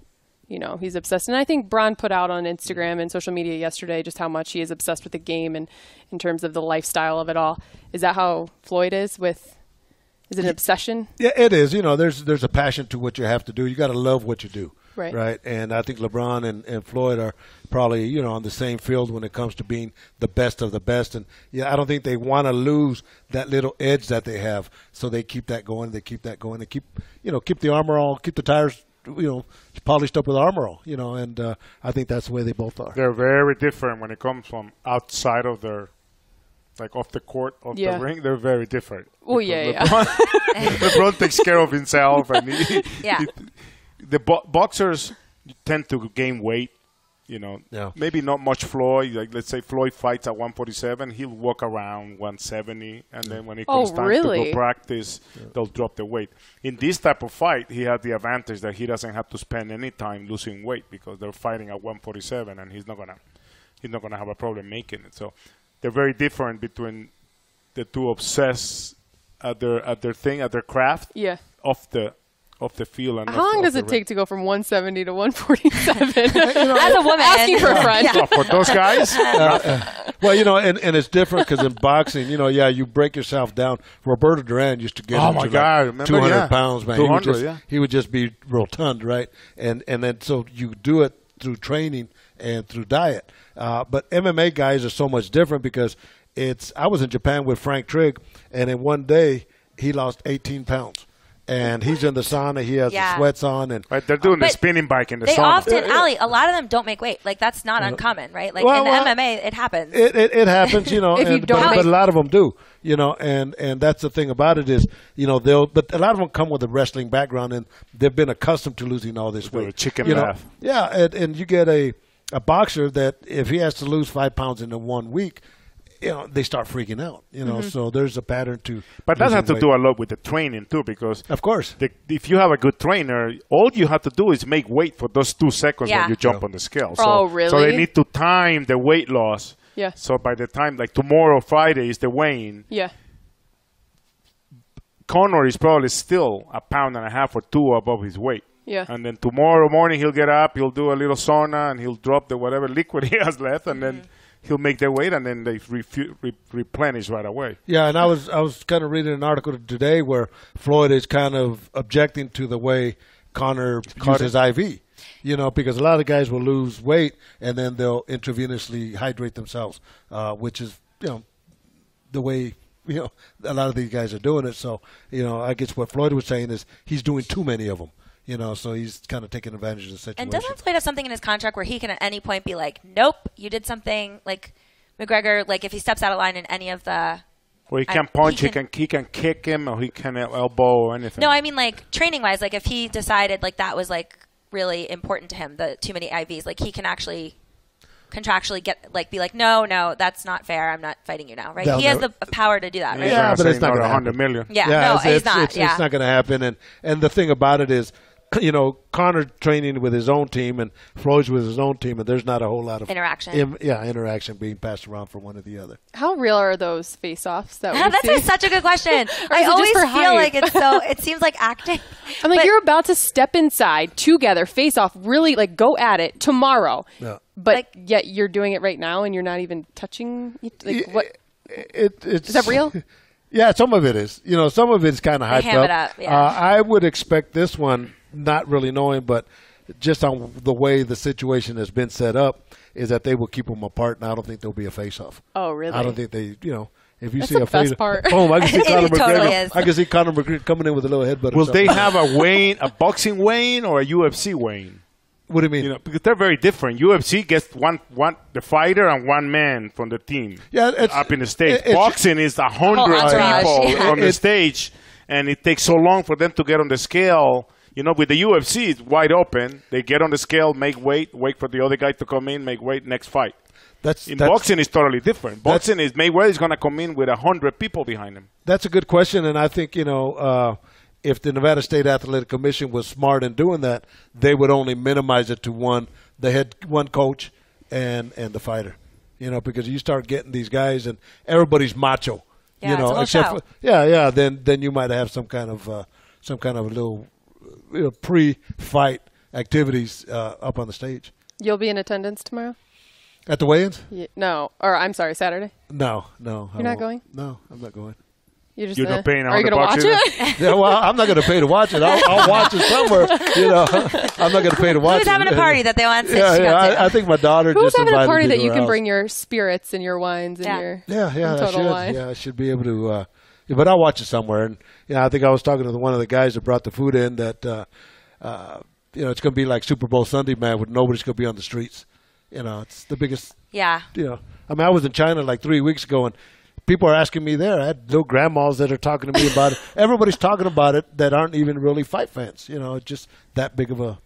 He's obsessed. And I think Bron put out on Instagram and social media yesterday just how much he is obsessed with the game and in terms of the lifestyle of it all. Is that how Floyd is is it an obsession? Yeah, it is. There's a passion to what you have to do. You got to love what you do. Right. Right. And I think LeBron and Floyd are probably, on the same field when it comes to being the best of the best. And I don't think they want to lose that little edge that they have. So they keep that going. They keep keep the armor all, keep the tires, polished up with armor all, and I think that's the way they both are. They're very different when it comes from outside of their, like off the court of the ring. They're very different. Oh, yeah. LeBron takes care of himself, and the boxers tend to gain weight, maybe not much Floyd. Like, let's say Floyd fights at 147, he'll walk around 170, and then when it comes time to go practice, they'll drop the weight. In this type of fight, he has the advantage that he doesn't have to spend any time losing weight because they're fighting at 147, and he's not gonna have a problem making it. So they're very different between the two obsessed at their craft. Yeah. Off the field. And how long does it take to go from 170 to 147? As a woman. Asking for a friend. Oh, for those guys? Well, and it's different because in boxing, you break yourself down. Roberto Duran used to get like 200 pounds, man. 200, he would just be rotund, right? And then so you do it through training and through diet. But MMA guys are so much different because I was in Japan with Frank Trigg, and in one day he lost 18 pounds. And he's in the sauna. He has the sweats on, and they're doing the spinning bike in the sauna. They often, Ali, a lot of them don't make weight. Like that's not uncommon, right? Like in the MMA, it happens. It happens, but a lot of them do, and that's the thing about it is, but a lot of them come with a wrestling background, and they've been accustomed to losing all this weight. Chicken bath. Yeah, and you get a boxer that if he has to lose 5 pounds in 1 week, they start freaking out, so there's a pattern to. But that has to do a lot with the training, too, because. Of course. If you have a good trainer, all you have to do is make weight for those 2 seconds when you jump on the scale. So, really? So they need to time the weight loss. Yeah. So by the time, like tomorrow, Friday, is the weigh-in. Yeah. Conor is probably still 1.5 pounds or 2 above his weight. Yeah. And then tomorrow morning, he'll get up, he'll do a little sauna, and he'll drop the whatever liquid he has left, and then he'll make their weight, and then they replenish right away. Yeah, and I was kind of reading an article today where Floyd is kind of objecting to the way Conor uses IV. Because a lot of guys will lose weight and then they'll intravenously hydrate themselves, which is the way a lot of these guys are doing it. So I guess what Floyd was saying is he's doing too many of them. So he's kind of taking advantage of the situation. And doesn't Floyd have something in his contract where he can at any point be like, nope, you did something, like McGregor, like if he steps out of line in any of the... Well, he can punch, he can kick him, or he can elbow or anything. No, I mean like training-wise, like if he decided like that was like really important to him, the too many IVs, like he can actually contractually be like, no, that's not fair. I'm not fighting you now, right? He has the power to do that, right? Yeah, but it's not going to $100 million. Yeah, no, it's not. It's not going to happen. And the thing about it is, Conor training with his own team and Floyd's with his own team, and there's not a whole lot of interaction. Interaction being passed around from one to the other. How real are those face-offs that we That's see? such a good question. I it always just for feel hype? like it's so. It seems like acting. I'm like, you're about to step inside together, face off, really like go at it tomorrow. Yeah. But yet you're doing it right now, and you're not even touching. Like, what? Is that real? Yeah, some of it is. Some of it is kind of hyped ham up. it up, yeah. I would expect this one, not really knowing, but just on the way the situation has been set up, is that they will keep them apart, and I don't think there'll be a face-off. Oh, really? I don't think they, if you That's see the a face, best part. boom, I can see Conor It totally McGregor. is. I can see Conor McGregor coming in with a little headbutt. Will they have a boxing weigh-in or a UFC weigh-in? What do you mean? Because they're very different. UFC gets the fighter and one man from the team. Yeah, it's up in the stage. it's- Boxing is 100 entourage, people yeah. on the stage, and it takes so long for them to get on the scale. With the UFC, it's wide open. They get on the scale, make weight, wait for the other guy to come in, make weight, next fight. Boxing is totally different. Boxing is Mayweather is going to come in with 100 people behind him. That's a good question, and I think if the Nevada State Athletic Commission was smart in doing that, they would only minimize it to one coach and the fighter. Because you start getting these guys and everybody's macho. Yeah, it's a whole show. Then you might have some kind of little pre-fight activities up on the stage. You'll be in attendance tomorrow? At the weigh-ins? No. Or, I'm sorry, Saturday? No. You're not going? No, I'm not going. You're not paying Are you going to watch it? Yeah, well, I'm not going to pay to watch it. I'll watch it somewhere. I'm not going to pay to watch it. Who's having a party that they want to I think my daughter Who's just having a invited party me to that you her can house. bring your spirits and your wines and your Total Wine? I should be able to. But I'll watch it somewhere. And I think I was talking to one of the guys that brought the food in that it's going to be like Super Bowl Sunday, man, where nobody's going to be on the streets. It's the biggest. Yeah. I was in China like 3 weeks ago, and people are asking me there. I had little grandmas that are talking to me about it. Everybody's talking about it that aren't even really fight fans. It's just that big of an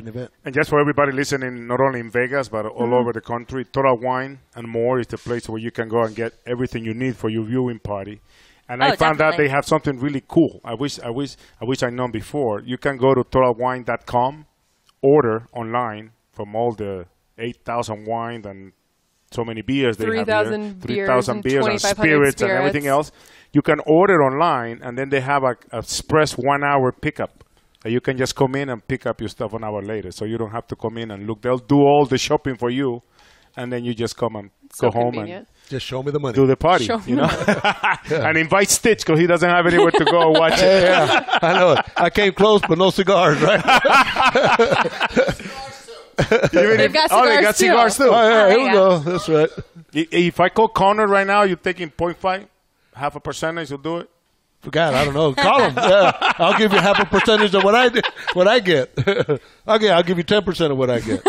event. And just for everybody listening, not only in Vegas but all over the country, Total Wine and More is the place where you can go and get everything you need for your viewing party. And I found out they have something really cool. I wish I'd known before. You can go to totalwine.com, order online from all the 8,000 wines and so many beers they have here. 3,000 beers and spirits and everything else. You can order online, and then they have a express 1 hour pickup. You can just come in and pick up your stuff 1 hour later, so you don't have to come in and look. They'll do all the shopping for you, and then you just come and go home and just show me the money. Do the party, and invite Stitch because he doesn't have anywhere to go watch it. Yeah, I know it. I came close, but no cigars, right? They've got cigars too. Oh, yeah, here we go. That's right. If I call Conor right now, you're taking 0.5, half a percentage, you'll do it? Forgot, I don't know. Call him. Yeah, I'll give you half a percentage of what I get. Okay, I'll give you 10% of what I get.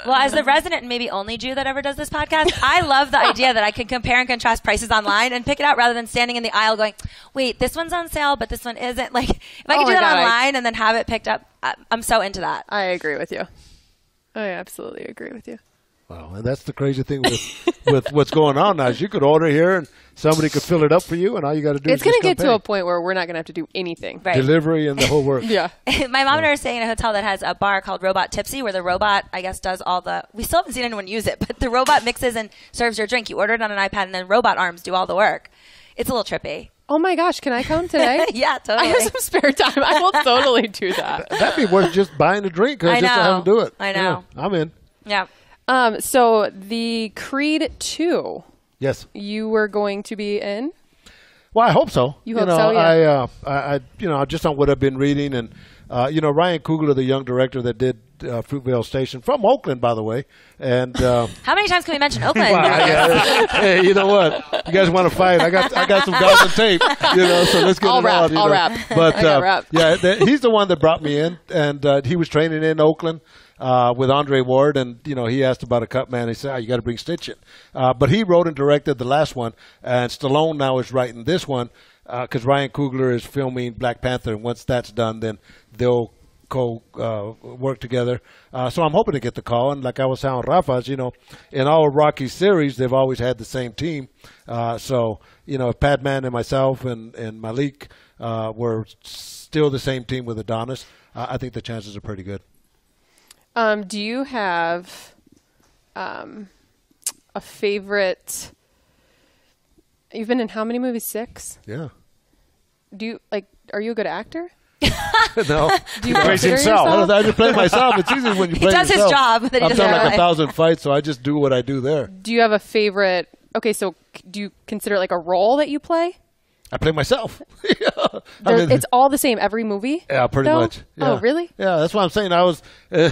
Well, as the resident and maybe only Jew that ever does this podcast, I love the idea that I can compare and contrast prices online and pick it out rather than standing in the aisle going, wait, this one's on sale, but this one isn't. Like, if I could do that online and then have it picked up, I'm so into that. I agree with you. I absolutely agree with you. Wow, and that's the crazy thing with what's going on now is you could order here and somebody could fill it up for you, and all you got to do is it's going to get pay. to a point where we're not going to have to do anything. Right. Delivery and the whole work. Yeah. My mom and I are staying in a hotel that has a bar called Robot Tipsy, where the robot, I guess, does all the. We still haven't seen anyone use it, but the robot mixes and serves your drink. You order it on an iPad, and then robot arms do all the work. It's a little trippy. Oh my gosh, can I come today? Yeah, totally. I have some spare time. I will totally do that. That'd be worth just buying a drink just to have them do it. I know. Yeah, I'm in. Yeah. So the Creed 2. Yes. You were going to be in? Well, I hope so. You hope so, yeah. I just on what I've been reading, and Ryan Coogler, the young director that did Fruitvale Station from Oakland, by the way, and how many times can we mention Oakland? hey, you know what? You guys want to fight? I got some guys on tape, so let's get I'll rap. But I got rap. he's the one that brought me in, and he was training in Oakland. With Andre Ward, and he asked about a cut man. He said, "You got to bring Stitch in." But he wrote and directed the last one, and Stallone now is writing this one because Ryan Coogler is filming Black Panther, and once that's done, then they'll work together. So I'm hoping to get the call. And like I was telling Rafa, in all of Rocky's series, they've always had the same team. So Padman and myself and Malik were still the same team with Adonis, I think the chances are pretty good. Do you have a favorite? You've been in how many movies? 6? Yeah. Do you are you a good actor? No. Do you plays consider himself. yourself? I just play myself. It's easy when you play does his yourself. job that he I've doesn't done like realize. 1,000 fights, so I just do what I do there. Do you have a favorite? Okay, so do you consider it like a role that you play? I play myself. Yeah. I mean, It's all the same every movie? yeah, pretty though? much. Yeah. Oh, really? Yeah, that's what I'm saying. I was, in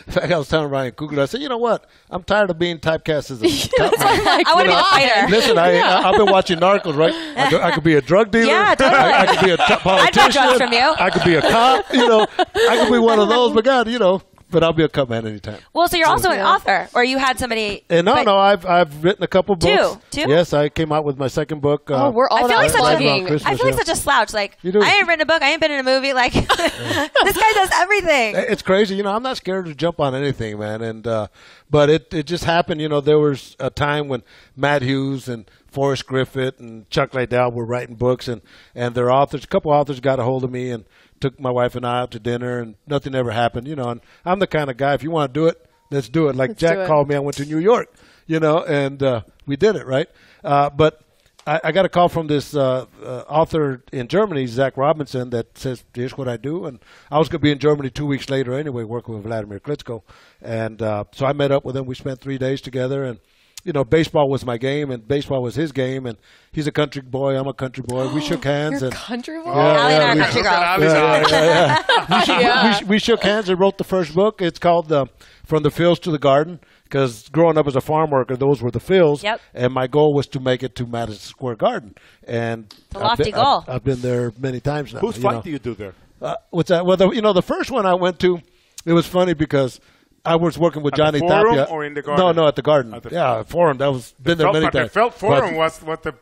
fact, I was telling Ryan Coogler, I said, you know what? I'm tired of being typecast as a cop man. I want to be a fighter. Listen, I've been watching Narcos, right? I could be a drug dealer. Yeah, totally. I could be a politician. I'd buy drugs from you. I could be a cop. I could be one of those. But God, but I'll be a cop man anytime. Well, so you're also an author, or you had somebody. No, I've written a couple books. Two? Yes, I came out with my second book. We're all I feel like such plugging. I feel like such a slouch. Like, You do. I ain't written a book. I ain't been in a movie. Like, this guy does everything. It's crazy. I'm not scared to jump on anything, man. And but it just happened. There was a time when Matt Hughes and Forrest Griffith and Chuck Liddell were writing books, and their authors, a couple authors got a hold of me and took my wife and I out to dinner, and nothing ever happened. And I'm the kind of guy, if you want to do it, let's do it. Like Jack called me, I went to New York, and we did it, right? But I got a call from this author in Germany, Zach Robinson, that says, here's what I do. And I was going to be in Germany 2 weeks later anyway, working with Vladimir Klitschko. And so I met up with him. We spent 3 days together. And, baseball was my game, and baseball was his game. And he's a country boy. I'm a country boy. We shook hands. You're and country boy? Allie and I are country girls. We shook hands and wrote the first book. It's called From the Fields to the Garden, because growing up as a farm worker, those were the fields. Yep. And my goal was to make it to Madison Square Garden. And a lofty goal. I've been there many times now. Whose fight do you do there? What's that? Well, the first one I went to, it was funny because I was working with Johnny the Forum Tapia. or in the Garden? No, at the Garden. Forum. That was been there many times. The Felt Forum was what the...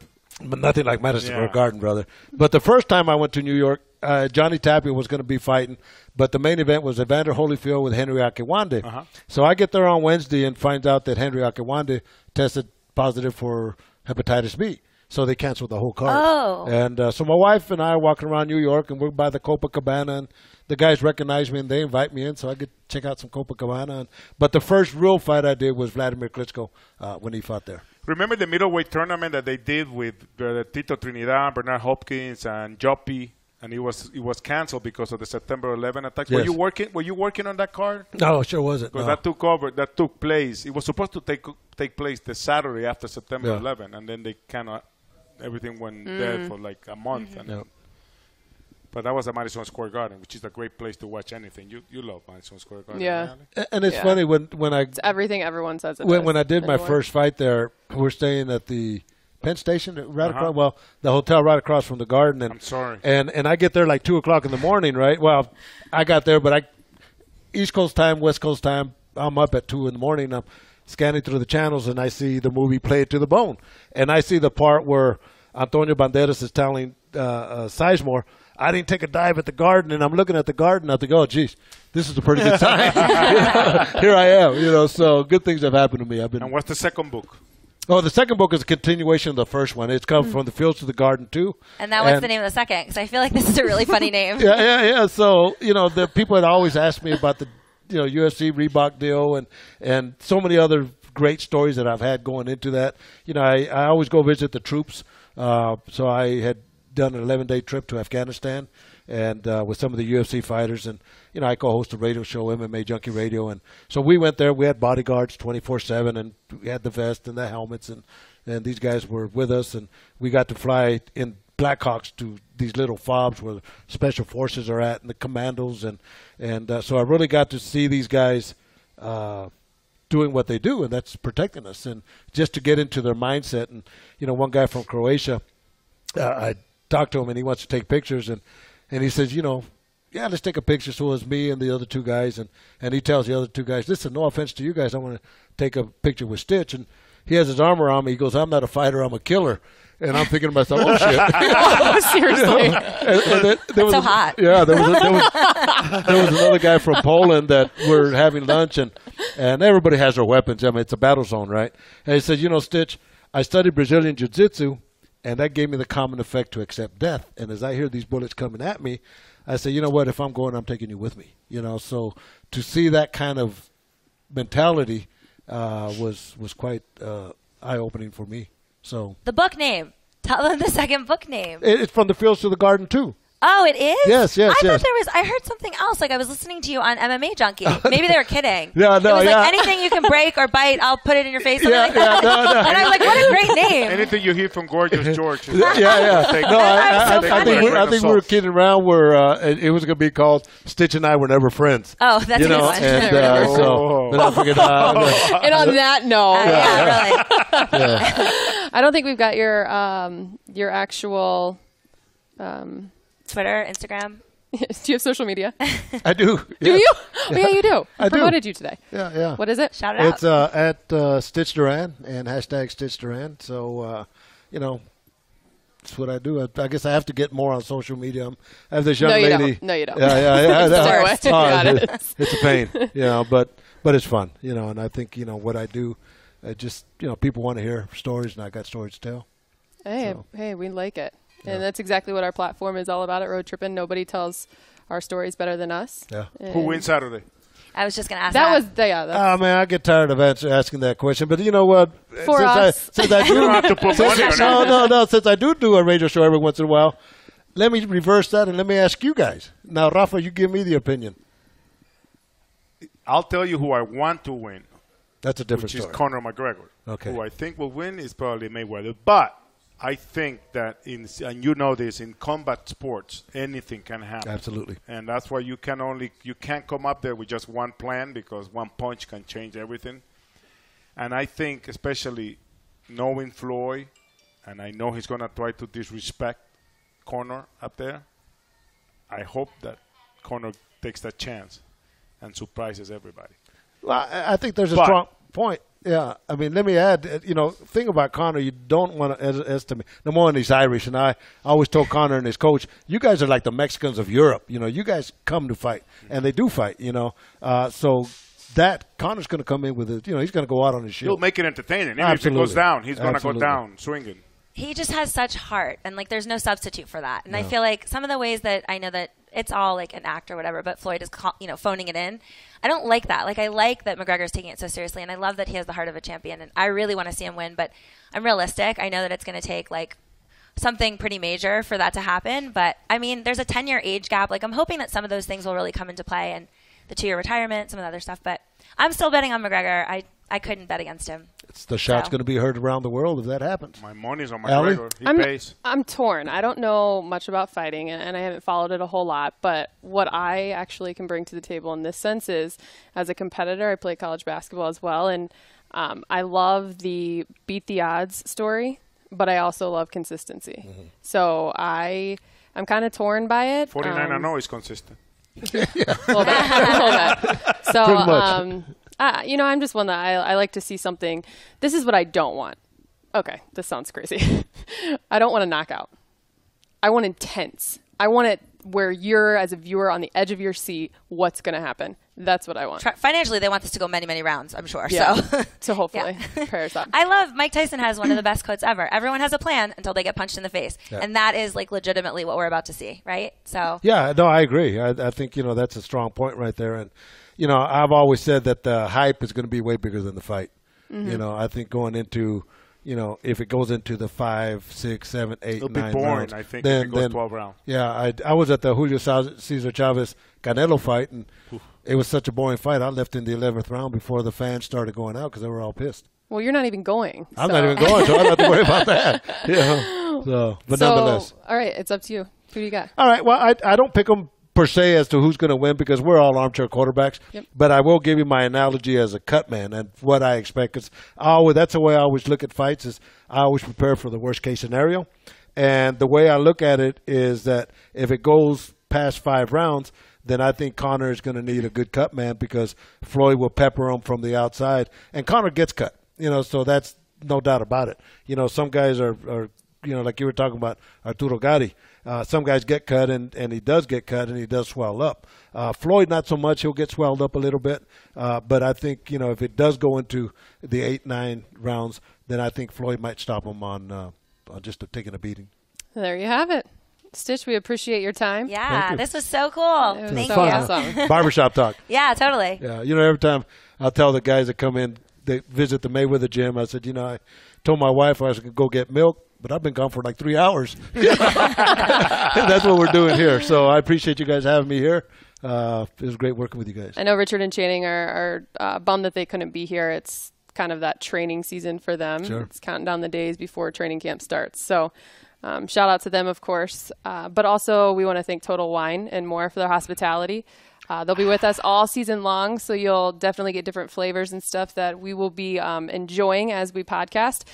But nothing like Madison Square Garden, brother. But the first time I went to New York, Johnny Tapia was going to be fighting, but the main event was Evander Holyfield with Henry Akewande. Uh-huh. So I get there on Wednesday and find out that Henry Akewande tested positive for hepatitis B. So they canceled the whole card. Oh. And so my wife and I are walking around New York, and we're by the Copacabana, and the guys recognize me, and they invite me in, so I could check out some Copacabana. But the first real fight I did was Vladimir Klitschko when he fought there. Remember the middleweight tournament that they did with Tito Trinidad, Bernard Hopkins, and Joppy, and it was canceled because of the September 11 attacks. Yes. Were you working on that card? No, sure wasn't. Because No. that took place. It was supposed to take place the Saturday after September Yeah. 11, and then they kind of everything went dead for like a month. And, Yeah. But that was at Madison Square Garden, which is a great place to watch anything. You love Madison Square Garden. Yeah. Right? And it's funny when I It's everything everyone says. when I did my first fight there, we're staying at the Penn Station right across. The hotel right across from the Garden. And I'm sorry. And I get there like 2:00 in the morning, right? Well, I got there, but East Coast time, West Coast time. I'm up at 2 in the morning. I'm scanning through the channels, and I see the movie Play It to the Bone, and I see the part where Antonio Banderas is telling Sizemore, I didn't take a dive at the Garden, and I'm looking at the Garden. I think, oh, geez, this is a pretty good sign. Here I am, so good things have happened to me. And what's the second book? Oh, the second book is a continuation of the first one. It's come from the fields to the Garden, too. And now what's the name of the second? Because I feel like this is a really funny name. Yeah. So, the people had always asked me about the, UFC Reebok deal and so many other great stories that I've had going into that. I always go visit the troops. So I had done an 11-day trip to Afghanistan and with some of the UFC fighters, and I co-host a radio show, MMA Junkie Radio, and so we went there. We had bodyguards 24/7, and we had the vest and the helmets, and these guys were with us, and we got to fly in Blackhawks to these little FOBs where special forces are at, and the commandos, and so I really got to see these guys doing what they do, and that's protecting us, and just to get into their mindset. And one guy from Croatia, I talked to him, and he wants to take pictures, and he says, yeah, let's take a picture. So it was me and the other two guys, and he tells the other two guys, listen, no offense to you guys, I want to take a picture with Stitch. And he has his armor on me. He goes, I'm not a fighter, I'm a killer. And I'm thinking to myself, oh, shit. Seriously. That's so hot. Yeah, there was another guy from Poland that we're having lunch, and everybody has their weapons. I mean, it's a battle zone, right? And he said, Stitch, I studied Brazilian Jiu-Jitsu, and that gave me the common effect to accept death. And as I hear these bullets coming at me, I said, you know what? If I'm going, I'm taking you with me. So to see that kind of mentality was quite eye-opening for me. So the book name. Tell them the second book name. It's From the Fields to the Garden too. Oh, it is? Yes. I thought I heard something else. Like I was listening to you on MMA Junkie. Maybe they were kidding. No, it was like anything you can break or bite, I'll put it in your face. No. And I was like, what a great name. Anything you hear from Gorgeous George. No, I think we were kidding around where it was going to be called Stitch and I Were Never Friends. Oh, that's a good one. And, but I figured, and on that note, really. I don't think we've got your actual Twitter, Instagram. Do you have social media? I do. Do you? Oh, yeah, you do. I promoted you today. Yeah. What is it? Shout it out. It's at Stitch Duran and hashtag Stitch Duran. So, that's what I do. I guess I have to get more on social media. I have this young lady. No, you don't. Yeah. Got it. It's a pain, but it's fun, and I think, what I do, people want to hear stories, and I got stories to tell. Hey, we like it. And that's exactly what our platform is all about at Road Trippin'. Nobody tells our stories better than us. Yeah. Who wins Saturday? I was just going to ask that. Man, I get tired of asking that question. But you know what? For us. Since I do, you don't have to put money on it. No. Since I do a radio show every once in a while, let me reverse that and let me ask you guys. Now, Rafa, you give me the opinion. I'll tell you who I want to win. That's a different story. Which is Conor McGregor. Okay. Who I think will win is probably Mayweather. But I think that and you know this, in combat sports, anything can happen. Absolutely. And that's why you can't come up there with just one plan, because one punch can change everything. And I think, especially knowing Floyd, and I know he's going to try to disrespect Conor up there, I hope that Conor takes that chance and surprises everybody. Well, I think there's a strong point. Yeah, I mean, let me add, thing about Conor, you don't want to, as to me, number one, he's Irish, and I always told Conor and his coach, you guys are like the Mexicans of Europe. You guys come to fight, and they do fight, So that Conor's going to come in with it, he's going to go out on his shield. He'll make it entertaining. Even Absolutely. if it goes down, he's going to go down swinging. He just has such heart, and there's no substitute for that. And I feel like some of the ways that I know that it's all like an act or whatever, but Floyd is phoning it in. I don't like that. I like that McGregor's taking it so seriously, and I love that he has the heart of a champion, and I really want to see him win. But I'm realistic. I know that it's going to take something pretty major for that to happen. But I mean, there's a 10-year age gap. I'm hoping that some of those things will really come into play, and the 2-year retirement, some of the other stuff. But I'm still betting on McGregor. I couldn't bet against him. The shot's going to be heard around the world if that happens. My money's on McGregor. He pays. I'm torn. I don't know much about fighting, and I haven't followed it a whole lot. But what I actually can bring to the table in this sense is, as a competitor, I play college basketball as well, and I love the beat the odds story, but I also love consistency. Mm-hmm. So I'm kind of torn by it. 49-0 is consistent. A little bit. So, I'm just one that I like to see something. This is what I don't want. Okay, this sounds crazy. I don't want a knockout. I want intense. I want it where you're, as a viewer, on the edge of your seat, what's going to happen. That's what I want. Financially, they want this to go many, many rounds, I'm sure. Yeah. So, so hopefully, prayers up. I love Mike Tyson has one of the best quotes ever. Everyone has a plan until they get punched in the face. Yeah. And that is legitimately what we're about to see, right? So yeah, no, I agree. I think, that's a strong point right there. And, I've always said that the hype is going to be way bigger than the fight. Mm-hmm. I think going into, if it goes into the 5, 6, 7, 8, it'll 9 be boring, rounds, I think, if it goes 12 rounds. Yeah, I was at the Julio Cesar Chavez Canelo fight, and it was such a boring fight. I left in the 11th round before the fans started going out because they were all pissed. Well, you're not even going. I'm not even going, so I don't have to worry about that. But nonetheless. All right, it's up to you. Who do you got? All right, well, I don't pick them per se as to who's going to win because we're all armchair quarterbacks. Yep. But I will give you my analogy as a cut man and what I expect. Cause that's the way I always look at fights is I always prepare for the worst case scenario. And the way I look at it is that if it goes past 5 rounds, then I think Conor is going to need a good cut man because Floyd will pepper him from the outside. And Conor gets cut, so that's no doubt about it. Some guys are like you were talking about Arturo Gatti. Some guys get cut, and he does get cut, and he does swell up. Floyd, not so much. He'll get swelled up a little bit. But I think, if it does go into the 8, 9 rounds, then I think Floyd might stop him on just taking a beating. There you have it. Stitch, we appreciate your time. Yeah, this was so cool. It was Thank so you. awesome. Barbershop talk. Yeah, totally. Yeah, every time I'll tell the guys that come in, they visit the Mayweather gym, I said, I told my wife I was going to go get milk, but I've been gone for like 3 hours. That's what we're doing here. So I appreciate you guys having me here. It was great working with you guys. I know Richard and Channing are bummed that they couldn't be here. It's kind of that training season for them. Sure. It's counting down the days before training camp starts. So shout out to them, of course. But also we want to thank Total Wine and More for their hospitality. They'll be with us all season long, so you'll definitely get different flavors and stuff that we will be enjoying as we podcast.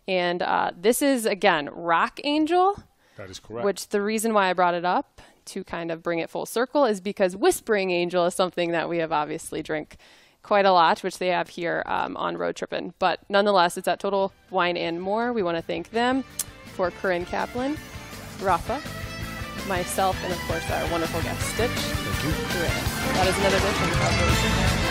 And this is, again, Rock Angel. That is correct. Which the reason why I brought it up to kind of bring it full circle is because Whispering Angel is something that we have obviously drank quite a lot, which they have here on Road Trippin'. But nonetheless, it's at Total Wine and More. We want to thank them for Corinne Kaplan, Rafa, myself, and of course our wonderful guest, Stitch. Thank you. Duran. That is another edition of Road Trippin'.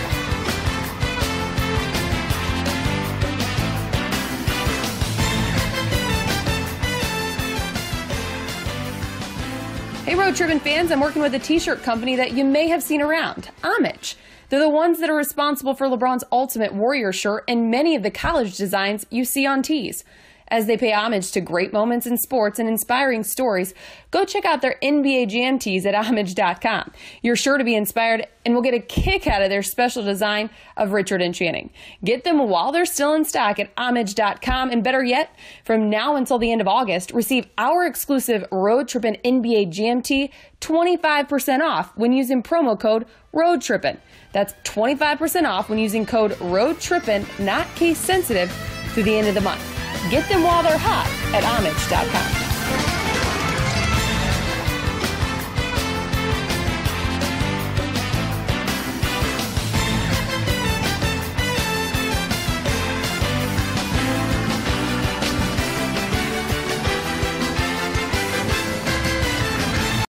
Hey Road Trippin' fans, I'm working with a t-shirt company that you may have seen around, Homage. They're the ones that are responsible for LeBron's Ultimate Warrior shirt and many of the college designs you see on tees. As they pay homage to great moments in sports and inspiring stories, go check out their NBA Jam tees at homage.com. You're sure to be inspired and will get a kick out of their special design of Richard and Channing. Get them while they're still in stock at homage.com, and better yet, from now until the end of August, receive our exclusive Road Trippin' NBA Jam tee 25% off when using promo code Road Trippin'. That's 25% off when using code Road Trippin', not case sensitive, through the end of the month. Get them while they're hot at homage.com.